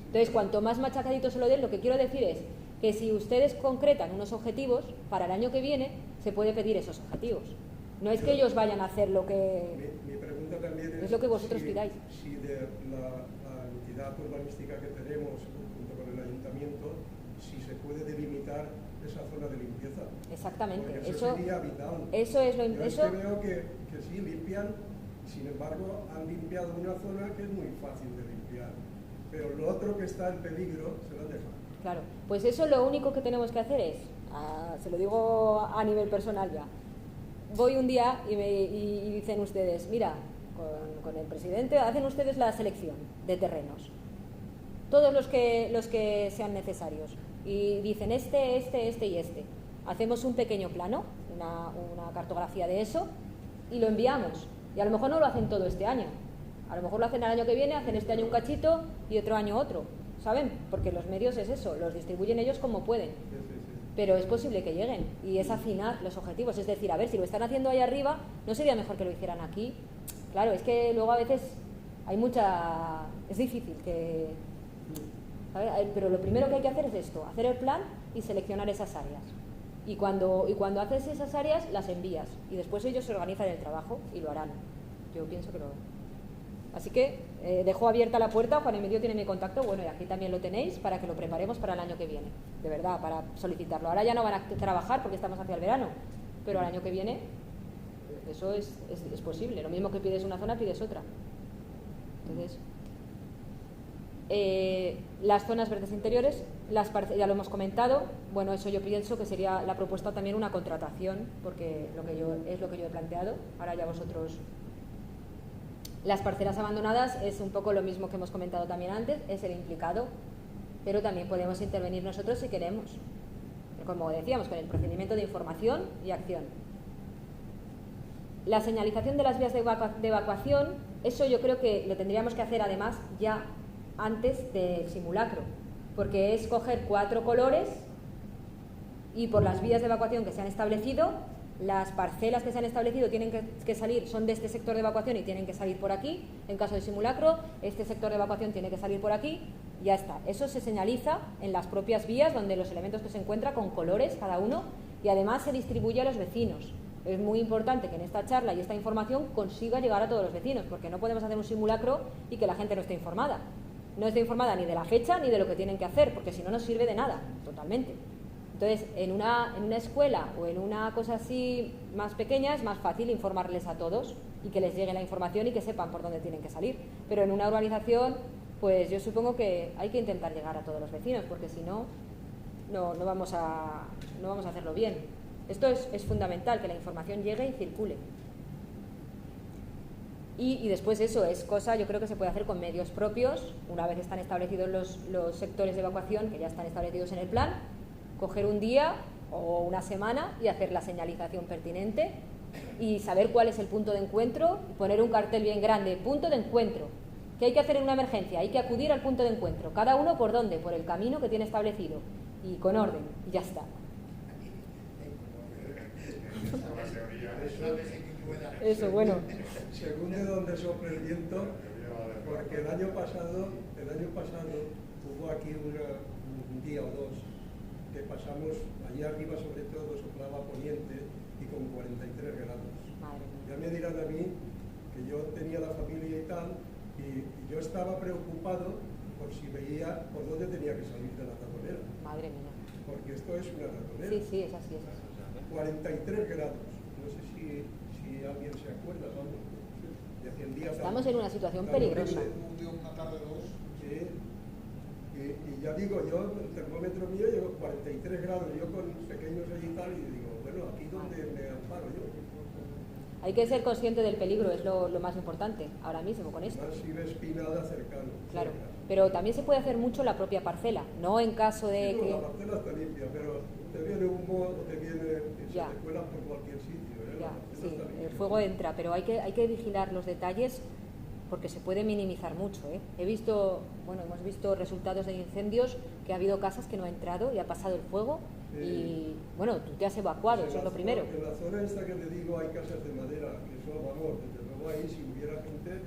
Entonces, cuanto más machacadito se lo den, lo que quiero decir es que si ustedes concretan unos objetivos, para el año que viene se puede pedir esos objetivos. No es que ellos vayan a hacer lo que... Mi pregunta también es lo que vosotros pidáis. Si de la entidad urbanística que tenemos junto con el ayuntamiento, si se puede delimitar esa zona de limpieza. Exactamente. Porque eso sería vital. Eso es lo Yo es que veo que sí limpian, sin embargo han limpiado una zona que es muy fácil de limpiar, pero lo otro que está en peligro se lo han dejado. Claro, pues eso lo único que tenemos que hacer es, se lo digo a nivel personal ya, voy un día y dicen ustedes, mira, con el presidente hacen ustedes la selección de terrenos, todos los que sean necesarios, y dicen este y este. Hacemos un pequeño plano, una cartografía de eso, y lo enviamos. Y a lo mejor no lo hacen todo este año, a lo mejor lo hacen el año que viene, hacen este año un cachito y otro año otro, ¿saben? Porque los medios es eso, los distribuyen ellos como pueden. Pero es posible que lleguen, y es afinar los objetivos, es decir, a ver, si lo están haciendo ahí arriba, ¿no sería mejor que lo hicieran aquí? Claro, es que luego a veces es difícil que... ¿sabes? Pero lo primero que hay que hacer es esto, hacer el plan y seleccionar esas áreas. Y cuando haces esas áreas, las envías, y después ellos se organizan el trabajo y lo harán. Yo pienso que lo harán. Así que dejo abierta la puerta, Juan Emilio tiene mi contacto, bueno, y aquí también lo tenéis para que lo preparemos para el año que viene, de verdad, para solicitarlo. Ahora ya no van a trabajar porque estamos hacia el verano, pero al año que viene eso es posible. Lo mismo que pides una zona, pides otra. Entonces, las zonas verdes interiores, ya lo hemos comentado, bueno, eso yo pienso que sería la propuesta también una contratación, porque es lo que yo he planteado, ahora ya vosotros... Las parcelas abandonadas es un poco lo mismo que hemos comentado también antes, es el implicado, pero también podemos intervenir nosotros si queremos, como decíamos, con el procedimiento de información y acción. La señalización de las vías de evacuación, eso yo creo que lo tendríamos que hacer además ya antes del simulacro, porque es coger 4 colores y por las vías de evacuación que se han establecido, las parcelas que se han establecido tienen que salir, son de este sector de evacuación y tienen que salir por aquí. En caso de simulacro, este sector de evacuación tiene que salir por aquí. Ya está. Eso se señaliza en las propias vías donde los elementos que se encuentran con colores cada uno, y además se distribuye a los vecinos. Es muy importante que en esta charla y esta información consiga llegar a todos los vecinos, porque no podemos hacer un simulacro y que la gente no esté informada. No esté informada ni de la fecha ni de lo que tienen que hacer, porque si no, no sirve de nada, totalmente. Entonces, en una escuela o en una cosa así más pequeña es más fácil informarles a todos y que les llegue la información y que sepan por dónde tienen que salir. Pero en una urbanización, pues yo supongo que hay que intentar llegar a todos los vecinos, porque si no, no vamos a hacerlo bien. Esto es fundamental, que la información llegue y circule. Y después eso es cosa, yo creo que se puede hacer con medios propios, una vez están establecidos los sectores de evacuación, que ya están establecidos en el plan, coger un día o una semana y hacer la señalización pertinente y saber cuál es el punto de encuentro, y poner un cartel bien grande, punto de encuentro. ¿Qué hay que hacer en una emergencia? Hay que acudir al punto de encuentro, cada uno por dónde, por el camino que tiene establecido. y con orden, y ya está. Eso, bueno. Según de donde sopla el viento, porque el año pasado hubo aquí un día o dos que pasamos, allí arriba sobre todo soplaba poniente y con 43 grados. Madre mía. Ya me dirán a mí que yo tenía la familia y tal, y yo estaba preocupado por si veía por dónde tenía que salir de la ratonera. Madre mía. Porque esto es una ratonera. Sí, sí, es así, es así. 43 grados. No sé si alguien se acuerda, vamos. De aquel día Estamos en una situación peligrosa. Una tarde o dos. Sí. Y ya digo, yo, el termómetro mío llegó 43 grados, yo con pequeños allí y tal, y digo, bueno, aquí donde me amparo yo. Hay que ser consciente del peligro, es lo más importante ahora mismo con esto. Más si ves pinada cercano. Claro, cerca. pero también se puede hacer mucho en la propia parcela, no en caso de Sí, no, que... la parcela está limpia, pero te viene humo, te viene, se Ya. te cuela por cualquier sitio. Ya, La parcela sí, está limpia. el fuego entra, pero hay que vigilar los detalles porque se puede minimizar mucho, ¿eh? Hemos visto resultados de incendios que ha habido casas que no ha entrado y ha pasado el fuego y, bueno, tú te has evacuado, eso es lo primero. En la zona esta que te digo hay casas de madera, que eso, vamos, desde luego ahí si hubiera gente...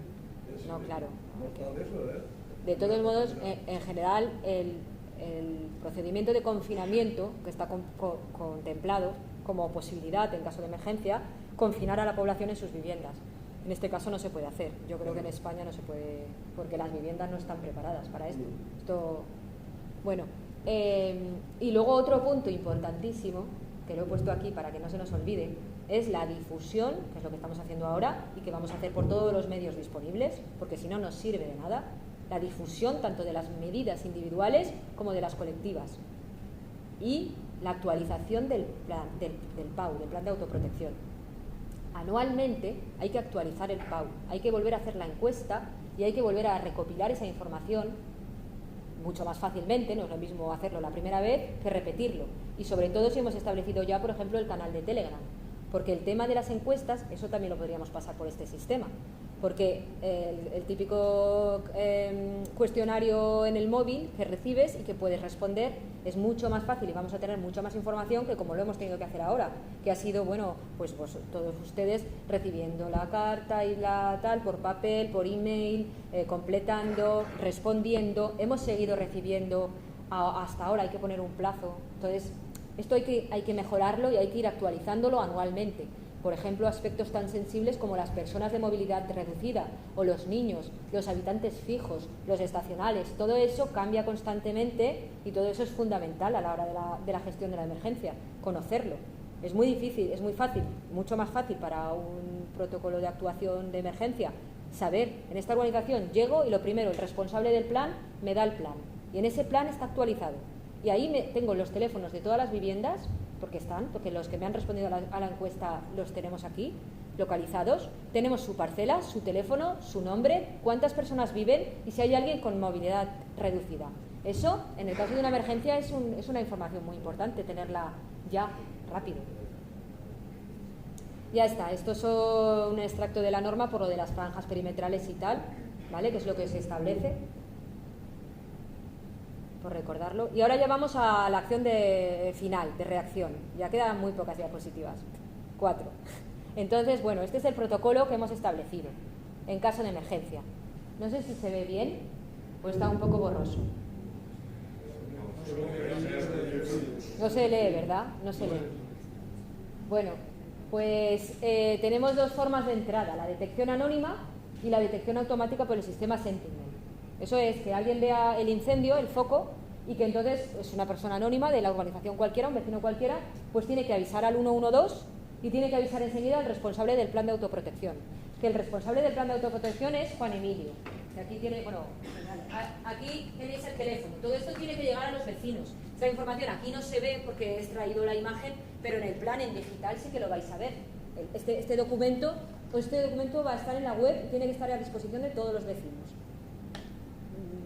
No, claro. mortal eso, ¿eh? De todos modos, en general, el procedimiento de confinamiento que está contemplado como posibilidad en caso de emergencia, confinar a la población en sus viviendas. En este caso no se puede hacer. Yo creo que en España no se puede, porque las viviendas no están preparadas para esto. Bueno, y luego otro punto importantísimo, que lo he puesto aquí para que no se nos olvide, es la difusión, que es lo que estamos haciendo ahora y que vamos a hacer por todos los medios disponibles, porque si no nos sirve de nada, la difusión tanto de las medidas individuales como de las colectivas y la actualización del PAU, del Plan de Autoprotección. Anualmente hay que actualizar el PAU, hay que volver a hacer la encuesta y hay que volver a recopilar esa información mucho más fácilmente, no es lo mismo hacerlo la primera vez que repetirlo. Y sobre todo si hemos establecido ya, por ejemplo, el canal de Telegram, porque el tema de las encuestas, eso también lo podríamos pasar por este sistema, porque el típico cuestionario en el móvil que recibes y que puedes responder es mucho más fácil y vamos a tener mucha más información que como lo hemos tenido que hacer ahora, que ha sido, bueno, pues todos ustedes recibiendo la carta y la tal por papel, por email, completando, respondiendo, hemos seguido recibiendo hasta ahora, hay que poner un plazo. Entonces, esto hay que mejorarlo y hay que ir actualizándolo anualmente. Por ejemplo, aspectos tan sensibles como las personas de movilidad reducida o los niños, los habitantes fijos, los estacionales, todo eso cambia constantemente y todo eso es fundamental a la hora de la gestión de la emergencia, conocerlo. Es muy difícil, es muy fácil, mucho más fácil para un protocolo de actuación de emergencia saber, en esta organización llego y lo primero, el responsable del plan me da el plan y en ese plan está actualizado y ahí tengo los teléfonos de todas las viviendas porque los que me han respondido a la encuesta los tenemos aquí, localizados, tenemos su parcela, su teléfono, su nombre, cuántas personas viven y si hay alguien con movilidad reducida. Eso, en el caso de una emergencia, es una información muy importante, tenerla ya, rápido. Ya está, esto es un extracto de la norma por lo de las franjas perimetrales y tal, ¿vale? Que es lo que se establece. Por recordarlo. Y ahora ya vamos a la acción final, de reacción. Ya quedan muy pocas diapositivas. 4. Entonces, bueno, este es el protocolo que hemos establecido en caso de emergencia. No sé si se ve bien o está un poco borroso. No se lee, ¿verdad? No se lee. Bueno, pues tenemos dos formas de entrada, la detección anónima y la detección automática por el sistema Sentinel. Eso es que alguien vea el incendio, el foco, y que entonces es una persona anónima de la urbanización cualquiera, un vecino cualquiera, pues tiene que avisar al 112 y tiene que avisar enseguida al responsable del plan de autoprotección. Que el responsable del plan de autoprotección es Juan Emilio. Que aquí aquí tenéis el teléfono. Todo esto tiene que llegar a los vecinos. Esta información aquí no se ve porque he extraído la imagen, pero en el plan, en digital, sí que lo vais a ver. Este documento va a estar en la web y tiene que estar a disposición de todos los vecinos.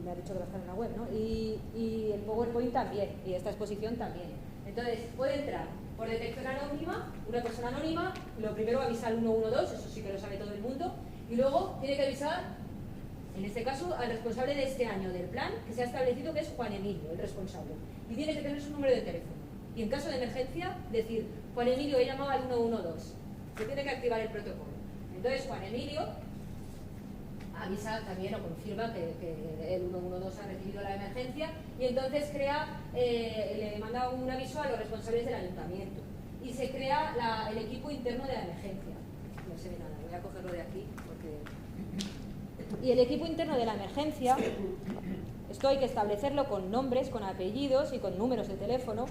Me ha dicho que va a estar en la web, ¿no? Y el PowerPoint también, y esta exposición también. Entonces, puede entrar por detección anónima, una persona anónima, lo primero avisa al 112, eso sí que lo sabe todo el mundo, y luego tiene que avisar en este caso, al responsable de este año del plan, que se ha establecido que es Juan Emilio, el responsable. Y tiene que tener su número de teléfono. Y en caso de emergencia, decir, Juan Emilio, he llamado al 112. Se tiene que activar el protocolo. Entonces, Juan Emilio avisa también o confirma que el 112 ha recibido la emergencia y entonces le manda un aviso a los responsables del ayuntamiento. Y se crea el equipo interno de la emergencia. No se ve nada, voy a cogerlo de aquí porque... Y el equipo interno de la emergencia, esto hay que establecerlo con nombres, con apellidos y con números de teléfono.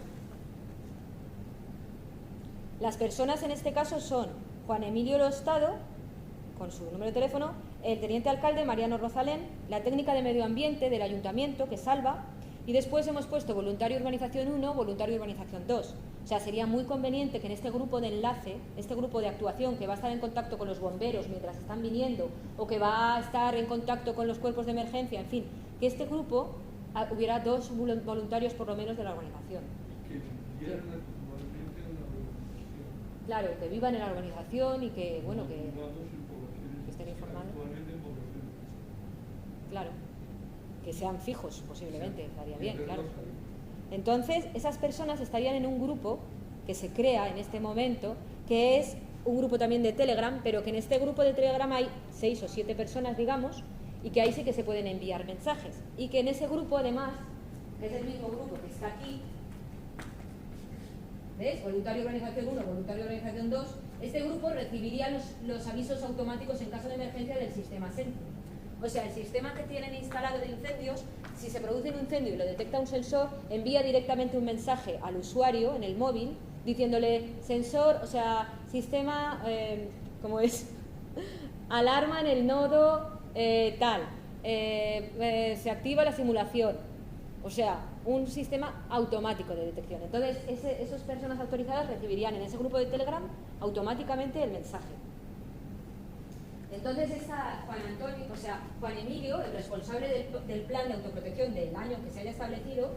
Las personas en este caso son Juan Emilio Lostado, con su número de teléfono, el teniente alcalde Mariano Rozalén, la técnica de medio ambiente del ayuntamiento, que es Alba, y después hemos puesto voluntario urbanización 1, voluntario urbanización 2. O sea, sería muy conveniente que en este grupo de enlace, este grupo de actuación que va a estar en contacto con los bomberos mientras están viniendo, o que va a estar en contacto con los cuerpos de emergencia, en fin, que este grupo hubiera 2 voluntarios por lo menos de la organización. Claro, que vivan en la organización y que, bueno, que estén informados. Claro, que sean fijos posiblemente, estaría bien, claro. Entonces, esas personas estarían en un grupo que se crea en este momento, que es un grupo también de Telegram, pero que en este grupo de Telegram hay 6 o 7 personas, digamos, y que ahí sí que se pueden enviar mensajes. Y que en ese grupo, además, que es el mismo grupo que está aquí, ¿ves? Voluntario Organización 1, Voluntario Organización 2, este grupo recibiría los avisos automáticos en caso de emergencia del sistema Sentinel. O sea, el sistema que tienen instalado de incendios, si se produce un incendio y lo detecta un sensor, envía directamente un mensaje al usuario en el móvil diciéndole sensor, o sea, sistema, ¿cómo es? Alarma en el nodo tal, se activa la simulación. O sea, un sistema automático de detección. Entonces, esas personas autorizadas recibirían en ese grupo de Telegram automáticamente el mensaje. Entonces, Juan Emilio, el responsable del plan de autoprotección del año que se haya establecido,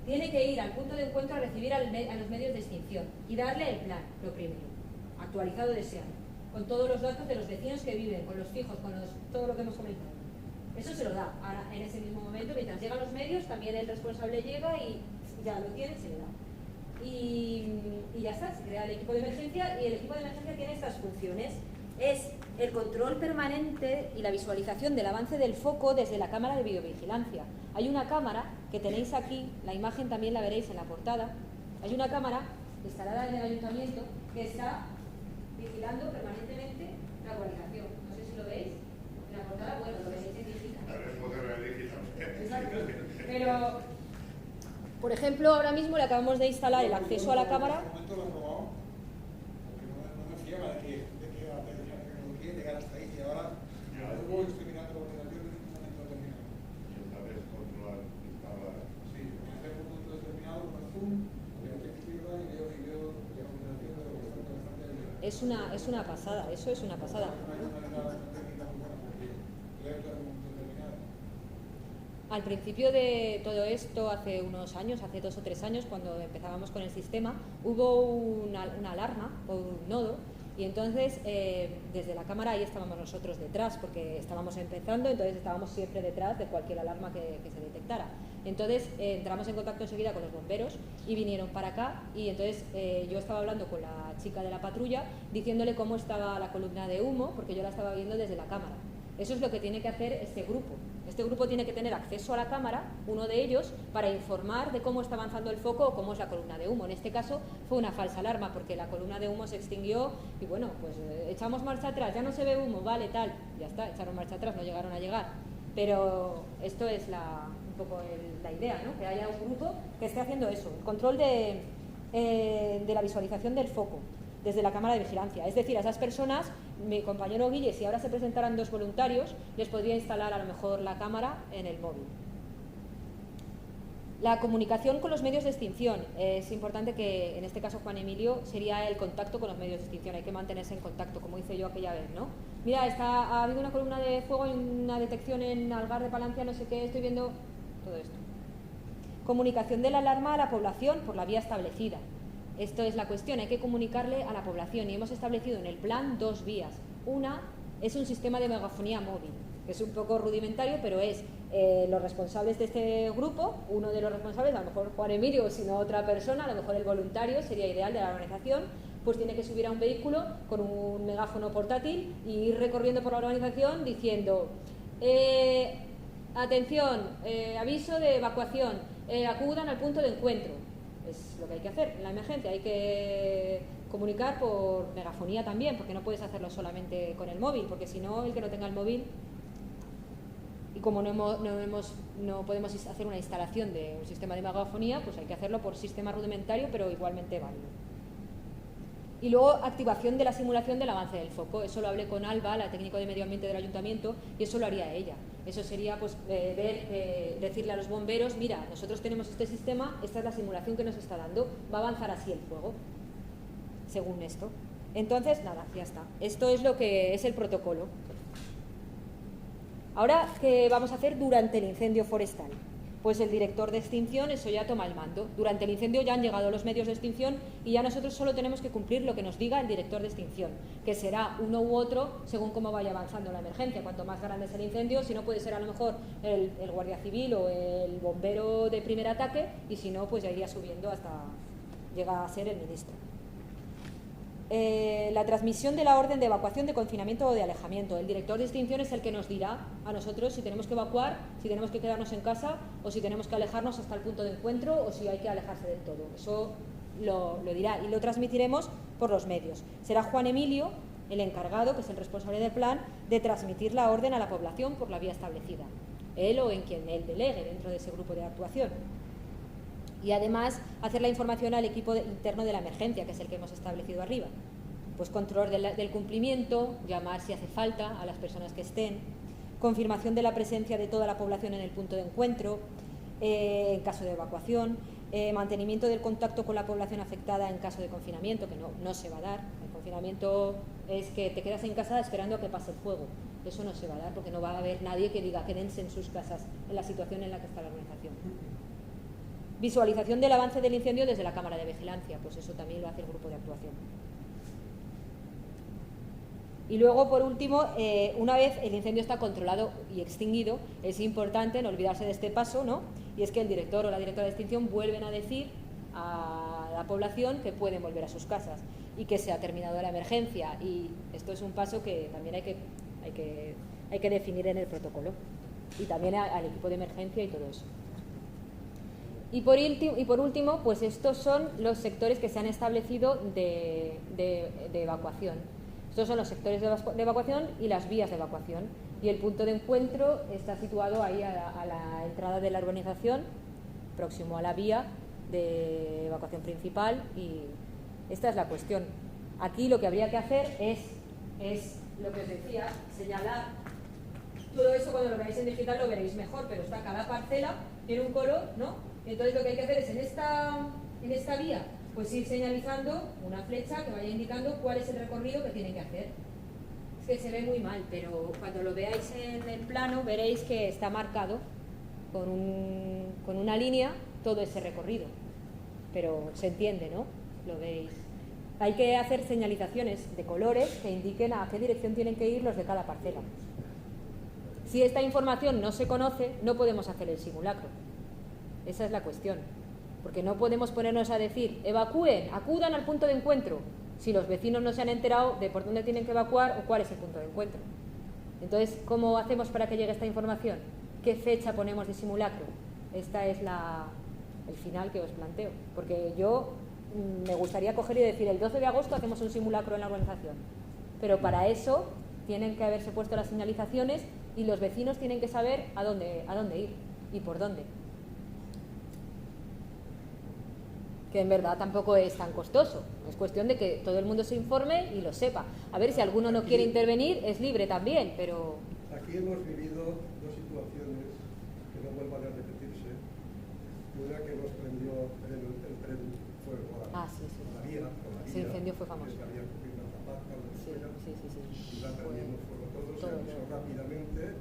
tiene que ir al punto de encuentro a recibir a los medios de extinción y darle el plan, lo primero, actualizado de ese año, con todos los datos de los vecinos que viven, con los fijos, con todo lo que hemos comentado. Eso se lo da. Ahora, en ese mismo momento, mientras llegan los medios, también el responsable llega y ya lo tiene, se le da. Y ya está, se crea el equipo de emergencia y el equipo de emergencia tiene estas funciones. Es el control permanente y la visualización del avance del foco desde la cámara de videovigilancia. Hay una cámara que tenéis aquí, la imagen también la veréis en la portada. Hay una cámara instalada en el ayuntamiento que está vigilando permanentemente la urbanización. No sé si lo veis. En la portada, bueno, lo veréis en digital. Pero, por ejemplo, ahora mismo le acabamos de instalar el acceso a la cámara. Es una pasada, eso es una pasada. Al principio de todo esto, hace unos años, hace 2 o 3 años, cuando empezábamos con el sistema, hubo una alarma o un nodo y entonces desde la cámara ahí estábamos nosotros detrás porque estábamos empezando, entonces estábamos siempre detrás de cualquier alarma que se detectara. Entonces entramos en contacto enseguida con los bomberos y vinieron para acá y entonces yo estaba hablando con la chica de la patrulla diciéndole cómo estaba la columna de humo porque yo la estaba viendo desde la cámara. Eso es lo que tiene que hacer este grupo. Este grupo tiene que tener acceso a la cámara, uno de ellos, para informar de cómo está avanzando el foco o cómo es la columna de humo. En este caso fue una falsa alarma porque la columna de humo se extinguió y bueno, pues echamos marcha atrás, ya no se ve humo, vale, tal, ya está, echaron marcha atrás, no llegaron a llegar. Pero esto es un poco la idea, ¿no? Que haya un grupo que esté haciendo eso, el control de la visualización del foco desde la cámara de vigilancia. Es decir, a esas personas, mi compañero Guille, si ahora se presentaran 2 voluntarios, les podría instalar a lo mejor la cámara en el móvil. La comunicación con los medios de extinción. Es importante que, en este caso, Juan Emilio sería el contacto con los medios de extinción. Hay que mantenerse en contacto, como hice yo aquella vez, ¿no? Mira, ha habido una columna de fuego y una detección en Algar de Palancia, no sé qué, estoy viendo todo esto. Comunicación de la alarma a la población por la vía establecida. Esto es la cuestión, hay que comunicarle a la población y hemos establecido en el plan 2 vías. Una es un sistema de megafonía móvil. que es un poco rudimentario, pero es los responsables de este grupo, uno de los responsables, a lo mejor Juan Emilio o si no otra persona, a lo mejor el voluntario sería ideal de la organización, pues tiene que subir a un vehículo con un megáfono portátil y ir recorriendo por la organización diciendo atención, aviso de evacuación, acudan al punto de encuentro. Es lo que hay que hacer en la emergencia, hay que comunicar por megafonía también, porque no puedes hacerlo solamente con el móvil, porque si no, el que no tenga el móvil, y como no podemos hacer una instalación de un sistema de megafonía, pues hay que hacerlo por sistema rudimentario, pero igualmente válido. Y luego activación de la simulación del avance del foco. Eso lo hablé con Alba, la técnico de medio ambiente del ayuntamiento, y eso lo haría ella. Eso sería pues decirle a los bomberos, mira, nosotros tenemos este sistema, esta es la simulación que nos está dando, va a avanzar así el fuego, según esto. Entonces, nada, ya está. Esto es lo que es el protocolo. Ahora, ¿qué vamos a hacer durante el incendio forestal? Pues el director de extinción, eso ya toma el mando. Durante el incendio ya han llegado los medios de extinción y ya nosotros solo tenemos que cumplir lo que nos diga el director de extinción, que será uno u otro según cómo vaya avanzando la emergencia. Cuanto más grande es el incendio, si no puede ser a lo mejor el guardia civil o el bombero de primer ataque, y si no, pues ya iría subiendo hasta llegar a ser el ministro. La transmisión de la orden de evacuación, de confinamiento o de alejamiento. El director de extinción es el que nos dirá a nosotros si tenemos que evacuar, si tenemos que quedarnos en casa o si tenemos que alejarnos hasta el punto de encuentro o si hay que alejarse del todo. Eso lo dirá y lo transmitiremos por los medios. Será Juan Emilio el encargado, que es el responsable del plan, de transmitir la orden a la población por la vía establecida. Él o en quien él delegue dentro de ese grupo de actuación. Y además hacer la información al equipo interno de la emergencia, que es el que hemos establecido arriba. Pues control del cumplimiento, llamar si hace falta a las personas que estén, confirmación de la presencia de toda la población en el punto de encuentro, en caso de evacuación, mantenimiento del contacto con la población afectada en caso de confinamiento, que no se va a dar. El confinamiento es que te quedas en casa esperando a que pase el fuego. Eso no se va a dar porque no va a haber nadie que diga quédense en sus casas en la situación en la que está la organización. Visualización del avance del incendio desde la cámara de vigilancia, pues eso también lo hace el grupo de actuación. Y luego, por último, una vez el incendio está controlado y extinguido, es importante no olvidarse de este paso, ¿no? Y es que el director o la directora de extinción vuelven a decir a la población que pueden volver a sus casas y que se ha terminado la emergencia. Y esto es un paso que también hay que definir en el protocolo. Y también al equipo de emergencia y todo eso. Y por último, pues estos son los sectores que se han establecido de evacuación. Estos son los sectores de evacuación y las vías de evacuación. Y el punto de encuentro está situado ahí a la entrada de la urbanización, próximo a la vía de evacuación principal. Y esta es la cuestión. Aquí lo que habría que hacer es lo que os decía, señalar. Todo eso cuando lo veáis en digital lo veréis mejor, pero está cada parcela, tiene un color, ¿no? Entonces lo que hay que hacer es en esta vía, pues ir señalizando una flecha que vaya indicando cuál es el recorrido que tienen que hacer. Es que se ve muy mal, pero cuando lo veáis en el plano veréis que está marcado con una línea todo ese recorrido. Pero se entiende, ¿no? Lo veis. Hay que hacer señalizaciones de colores que indiquen a qué dirección tienen que ir los de cada parcela. Si esta información no se conoce, no podemos hacer el simulacro. Esa es la cuestión. Porque no podemos ponernos a decir, evacúen, acudan al punto de encuentro, si los vecinos no se han enterado de por dónde tienen que evacuar o cuál es el punto de encuentro. Entonces, ¿cómo hacemos para que llegue esta información? ¿Qué fecha ponemos de simulacro? Esta es el final que os planteo. Porque yo me gustaría coger y decir, el 12 de agosto hacemos un simulacro en la organización. Pero para eso tienen que haberse puesto las señalizaciones y los vecinos tienen que saber a dónde ir y por dónde. Que en verdad tampoco es tan costoso. Es cuestión de que todo el mundo se informe y lo sepa. A ver, si alguno no quiere intervenir, es libre también, pero... Aquí hemos vivido dos situaciones que no vuelvan a repetirse. Una que nos prendió el tren fuego a la vía. Ese incendio fue famoso. Que había cogido una zapata, lo que fuera. Sí. Y la prendimos fuego todo, se avisó rápidamente.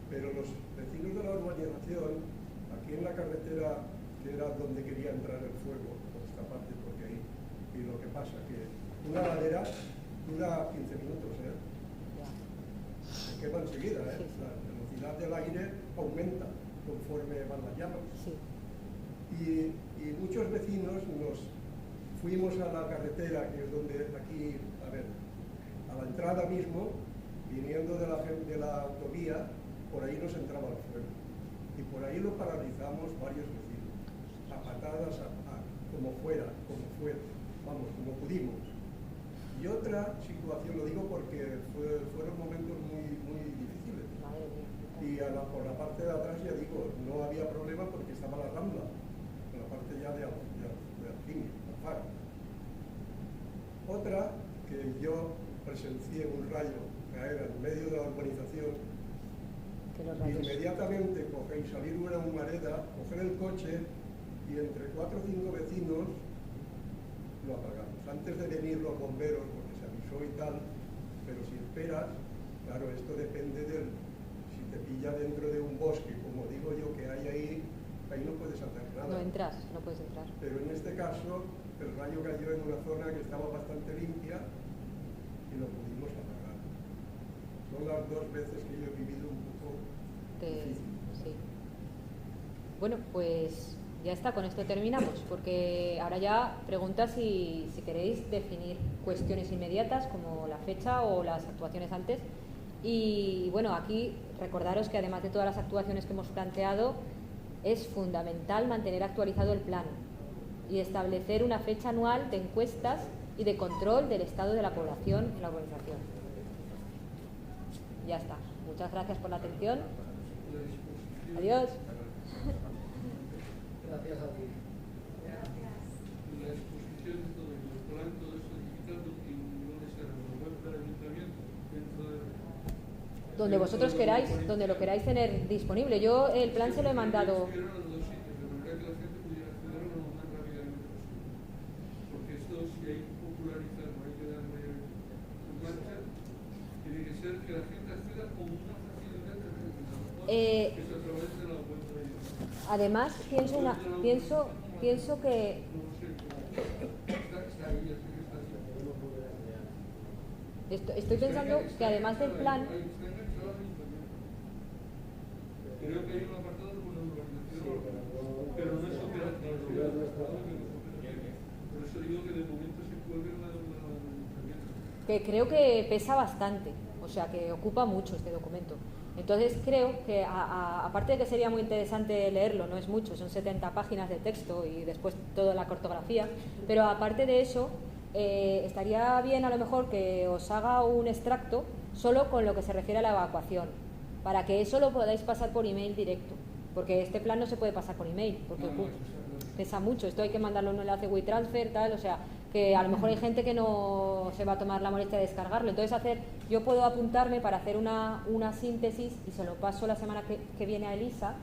Pero los vecinos de la urbanización, aquí en la carretera, que era donde quería entrar el fuego, por esta parte, porque ahí, y lo que pasa que una ladera dura 15 minutos, quema enseguida, ¿eh? Sí, sí. La velocidad del aire aumenta conforme van las llamas. Sí. Y muchos vecinos nos fuimos a la carretera, que es donde aquí, a ver, a la entrada mismo, viniendo de la autovía, por ahí nos entraba el fuego. Y por ahí lo paralizamos varios vecinos, a patadas, como fuera, vamos, como pudimos. Y otra situación, lo digo porque fueron momentos muy, muy difíciles. Madre mía. Y por la parte de atrás, ya digo, no había problema porque estaba la Rambla, en la parte ya de Alquimia, Alfaro. Otra, que yo presencié un rayo caer en medio de la urbanización, inmediatamente salir una humareda, coger el coche y entre 4 o 5 vecinos lo apagamos. Antes de venir los bomberos, porque se avisó y tal, pero si esperas, claro, esto depende si te pilla dentro de un bosque, como digo yo, que hay ahí no puedes hacer nada. No puedes entrar. Pero en este caso, el rayo cayó en una zona que estaba bastante limpia y lo pudimos apagar. Son las 2 veces que yo he vivido un poco difícil. Sí. Bueno, pues ya está, con esto terminamos, porque ahora ya pregunta si queréis definir cuestiones inmediatas como la fecha o las actuaciones antes. Y bueno, aquí recordaros que además de todas las actuaciones que hemos planteado, es fundamental mantener actualizado el plan y establecer una fecha anual de encuestas y de control del estado de la población en la urbanización. Ya está. Muchas gracias por la atención. Adiós. Gracias a ti. La exposición de todo el plan, todo esto digital, ¿dónde será? ¿La web del ayuntamiento? Dentro de... Donde vosotros queráis, donde lo queráis tener disponible. Yo el plan se lo he mandado. Que la gente pudiera acceder lo más rápidamente posible. Porque esto, si hay que popularizarlo, hay que darle en marcha, tiene que ser que la gente acceda con una facilidad que es a través de la web de ayuntamiento. Además, pienso que estoy pensando que además del plan, creo que hay un apartado de una urbanización, pero no es operativo. Por eso digo que de momento se puede ver una urbanización. que creo que pesa bastante, o sea que ocupa mucho este documento. Entonces creo que aparte de que sería muy interesante leerlo, no es mucho, son 70 páginas de texto y después toda la cartografía, pero aparte de eso estaría bien a lo mejor que os haga un extracto solo con lo que se refiere a la evacuación, para que eso lo podáis pasar por email directo, porque este plan no se puede pasar por email, porque pesa mucho, esto hay que mandarlo en un enlace WeTransfer, tal, o sea, que a lo mejor hay gente que no se va a tomar la molestia de descargarlo. Entonces yo puedo apuntarme para hacer una síntesis y se lo paso la semana que viene a Elisa,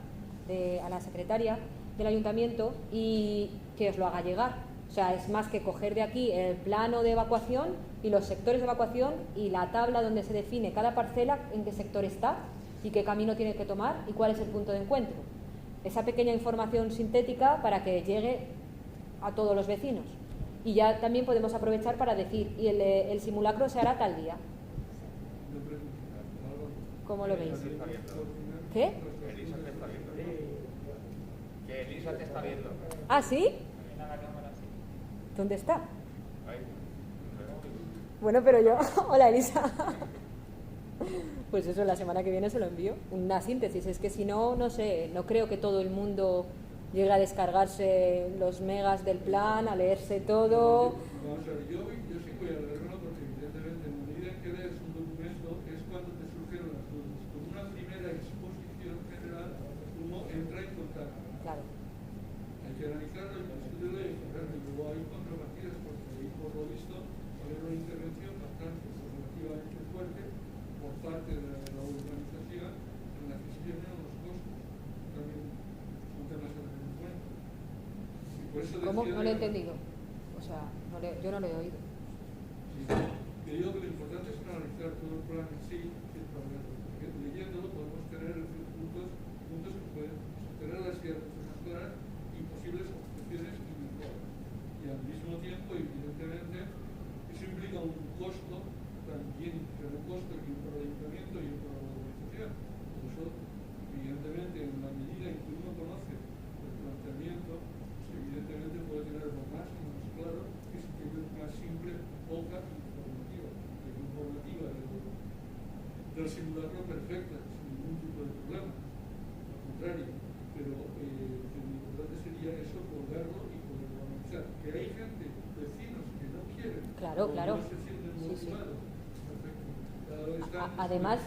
a la secretaria del ayuntamiento, y que os lo haga llegar. O sea, es más que coger de aquí el plano de evacuación y los sectores de evacuación y la tabla donde se define cada parcela en qué sector está y qué camino tiene que tomar y cuál es el punto de encuentro. Esa pequeña información sintética para que llegue a todos los vecinos. Y ya también podemos aprovechar para decir, y el simulacro se hará tal día. ¿Cómo lo veis? ¿Qué? Elisa te está viendo. Que Elisa te está viendo. ¿Ah, sí? ¿Dónde está? Ahí. Bueno, pero yo... Hola, Elisa. Pues eso, la semana que viene se lo envío. Una síntesis. Es que si no, no sé, no creo que todo el mundo llegue a descargarse los megas del plan, a leerse todo. Vamos a ver, yo sí voy a leerlo porque evidentemente en la medida en que lees un documento es cuando te surgen las dudas. Con una primera exposición general uno entra en contacto. Claro. Hay que analizarlo y estudiarlo y encontrarlo. Y luego hay contrapartidas porque ahí por lo visto va a haber una intervención bastante relativamente fuerte por parte de la urbanización en la que se vienen los costos. También son temas a tener en cuenta. Y por eso ¿Cómo? decía No lo he entendido. O sea, yo no lo he oído. Sí, que digo que lo importante es analizar todo el plan en sí, porque leyéndolo podemos tener puntos que pueden tener las ciertas claras y posibles objeciones y mejoras. Y al mismo tiempo, evidentemente, eso implica un costo también, pero un costo que para el ayuntamiento y para la claro. Sí, sí. Además,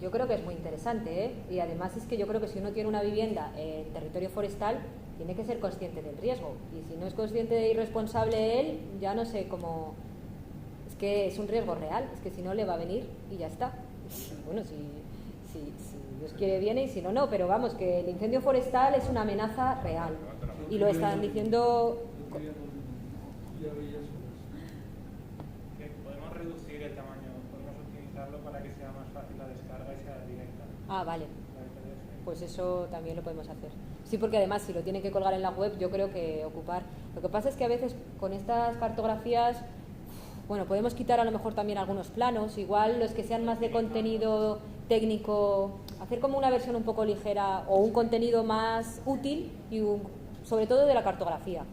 yo creo que es muy interesante, ¿eh? Y además es que yo creo que si uno tiene una vivienda en territorio forestal, tiene que ser consciente del riesgo. Y si no es consciente y responsable él, ya no sé cómo... Es que es un riesgo real, es que si no le va a venir y ya está. Bueno, si Dios quiere viene y si no, no. Pero vamos, que el incendio forestal es una amenaza real. Y lo están diciendo... Podemos reducir el tamaño, podemos optimizarlo para que sea más fácil la descarga y sea directa. Ah, vale. Pues eso también lo podemos hacer. Sí, porque además si lo tienen que colgar en la web, yo creo que ocupar... Lo que pasa es que a veces con estas cartografías, bueno, podemos quitar a lo mejor también algunos planos, igual los que sean más de contenido técnico, hacer como una versión un poco ligera o un contenido más útil y sobre todo de la cartografía.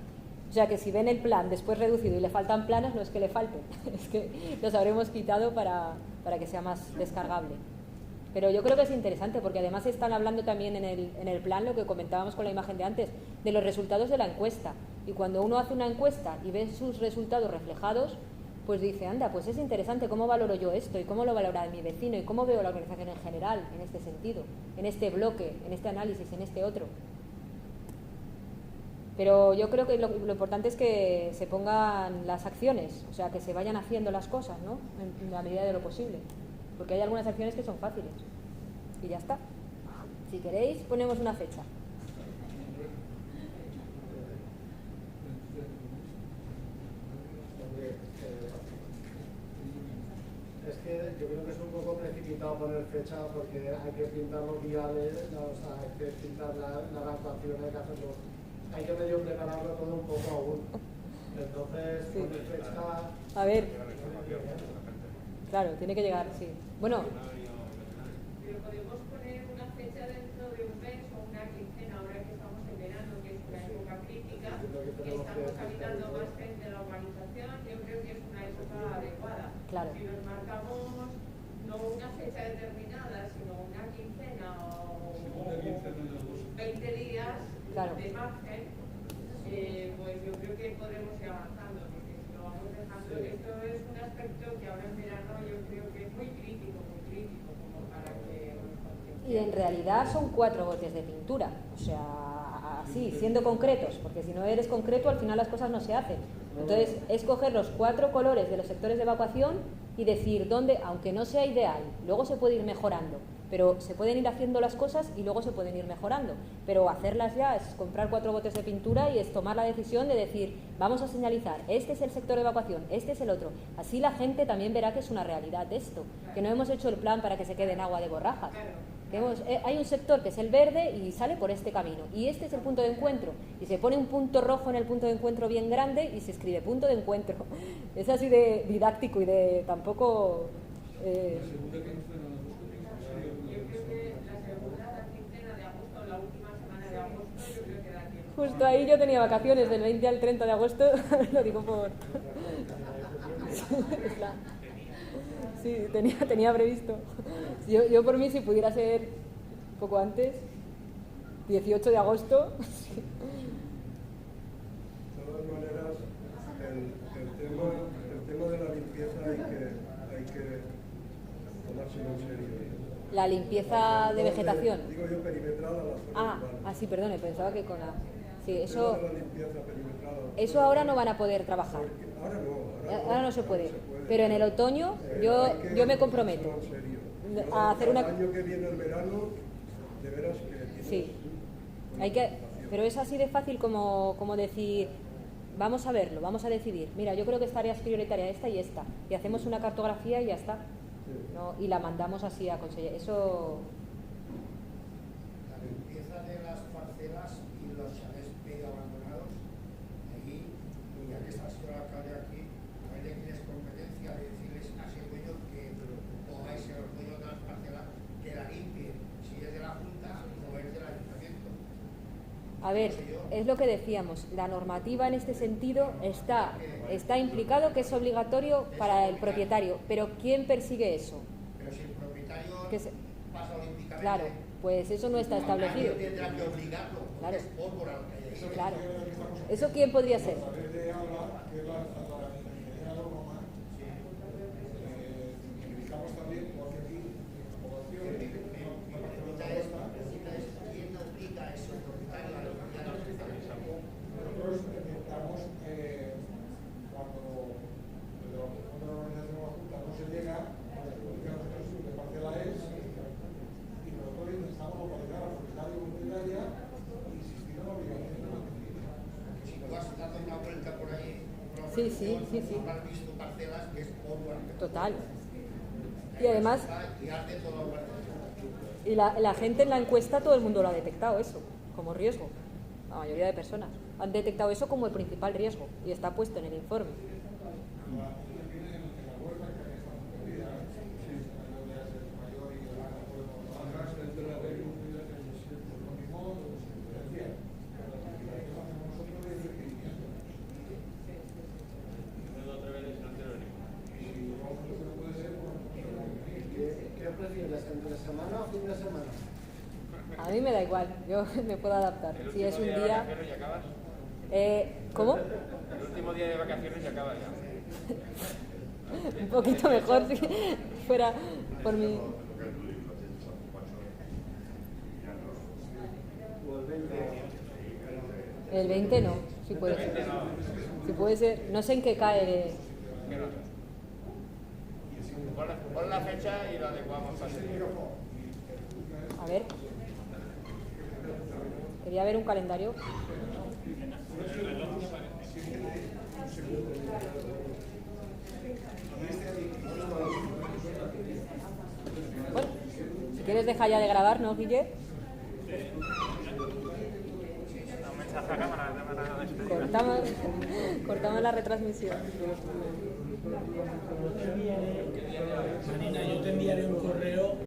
O sea que si ven el plan después reducido y le faltan planos, no es que le falten, es que los habremos quitado para que sea más descargable. Pero yo creo que es interesante porque además están hablando también en el plan, lo que comentábamos con la imagen de antes, de los resultados de la encuesta. Y cuando uno hace una encuesta y ve sus resultados reflejados, pues dice, anda, pues es interesante cómo valoro yo esto y cómo lo valora mi vecino y cómo veo la organización en general en este sentido, en este bloque, en este análisis, en este otro. Pero yo creo que lo importante es que se pongan las acciones, o sea, que se vayan haciendo las cosas, ¿no? En la medida de lo posible. Porque hay algunas acciones que son fáciles. Y ya está. Si queréis, ponemos una fecha. Es que yo creo que es un poco precipitado poner fecha porque hay que pintar los viales, hay que pintar la adaptación, hay que hacerlo. Hay que medio prepararlo todo un poco aún. Entonces, sí. Poner fecha... A ver. Claro, tiene que llegar, sí. Bueno. Pero podemos poner una fecha dentro de un mes o una quincena, ahora que estamos en verano, que es una época crítica, que estamos habitando más gente en la urbanización, yo creo que es una época adecuada. Claro. Si nos marcamos no una fecha determinada, sino una quincena o 20 días claro. de margen, pues yo creo que podremos ir avanzando, porque si lo vamos dejando, esto es un aspecto que ahora en verano yo creo que es muy crítico como para que nos concienciemos. Y en realidad son 4 botes de pintura, o sea, así, siendo concretos, porque si no eres concreto al final las cosas no se hacen. Entonces, es coger los 4 colores de los sectores de evacuación y decir dónde, aunque no sea ideal, luego se puede ir mejorando, pero se pueden ir haciendo las cosas y luego se pueden ir mejorando. Pero hacerlas ya es comprar 4 botes de pintura y es tomar la decisión de decir, vamos a señalizar, este es el sector de evacuación, este es el otro. Así la gente también verá que es una realidad esto, que no hemos hecho el plan para que se quede en agua de borrajas. Hay un sector que es el verde y sale por este camino y este es el punto de encuentro y se pone un punto rojo en el punto de encuentro bien grande y se escribe punto de encuentro. Es así de didáctico y de tampoco... Yo creo que la segunda quincena de agosto, la última semana de agosto, yo creo que da tiempo. Justo ahí yo tenía vacaciones del 20 al 30 de agosto, lo digo por... Sí, tenía previsto. Yo por mí, si pudiera ser un poco antes, 18 de agosto. De todas maneras, el tema de la limpieza hay que tomárselo en serio. La limpieza de vegetación. Digo yo perimetral a la zona urbana. Sí, perdone, pensaba que con la... Sí, eso ahora no van a poder trabajar. Ahora no se puede. Pero en el otoño yo me comprometo a hacer una... El año que viene el verano, de veras que... Sí. Pero es así de fácil como decir, vamos a verlo, vamos a decidir. Mira, yo creo que esta área es prioritaria, esta y esta. Y hacemos una cartografía y ya está. ¿No? Y la mandamos así a consejería. Eso... La limpieza de las parcelas y los chalés medio abandonados, ahí, ya que está el señor alcalde aquí, no hay de quienes competencia de decirles a ese dueño que pongáis a los dueños de las parcelas que la limpien, si es de la Junta o es del Ayuntamiento. A ver, es lo que decíamos, la normativa en este sentido está implicado que es obligatorio para el propietario, pero ¿quién persigue eso? Pero si el propietario pasa olímpicamente... Claro, pues eso no está establecido. Nadie tendrá que obligarlo, claro. Es pólvora lo que hay ahí. Claro. ¿Eso quién podría ser? estamos también, igual que aquí, en la población, una parcela de esta. ¿Quién aplica eso? Nosotros intentamos, cuando desde la Fundación de la Organización de la Junta no se llega, nosotros de parcela es, y nosotros intentamos localizar al propietario comunitaria y insistir en la obligación de mantenimiento. Si tú has dado una vuelta por ahí, Sí, sí, sí, sí. has visto parcelas que es obra. Total. Y además, Y hace toda la organización. y la gente en la encuesta, todo el mundo lo ha detectado eso, como riesgo. La mayoría de personas han detectado eso como el principal riesgo y está puesto en el informe. ¿Qué prefieres, entre semana o fin de semana? A mí me da igual, yo me puedo adaptar. Si es un día... ¿De vacaciones ya acabas? ¿Cómo? El último día de vacaciones ya acabas ya. Un poquito mejor si fuera por mi... El 20 no, si puede ser. Si puede ser, no sé en qué cae. Pon la fecha y lo adecuamos para ese día. A ver. Quería ver un calendario. Bueno, si quieres deja ya de grabar, ¿no, Guille? Cortamos la retransmisión. Marina, yo te enviaré un correo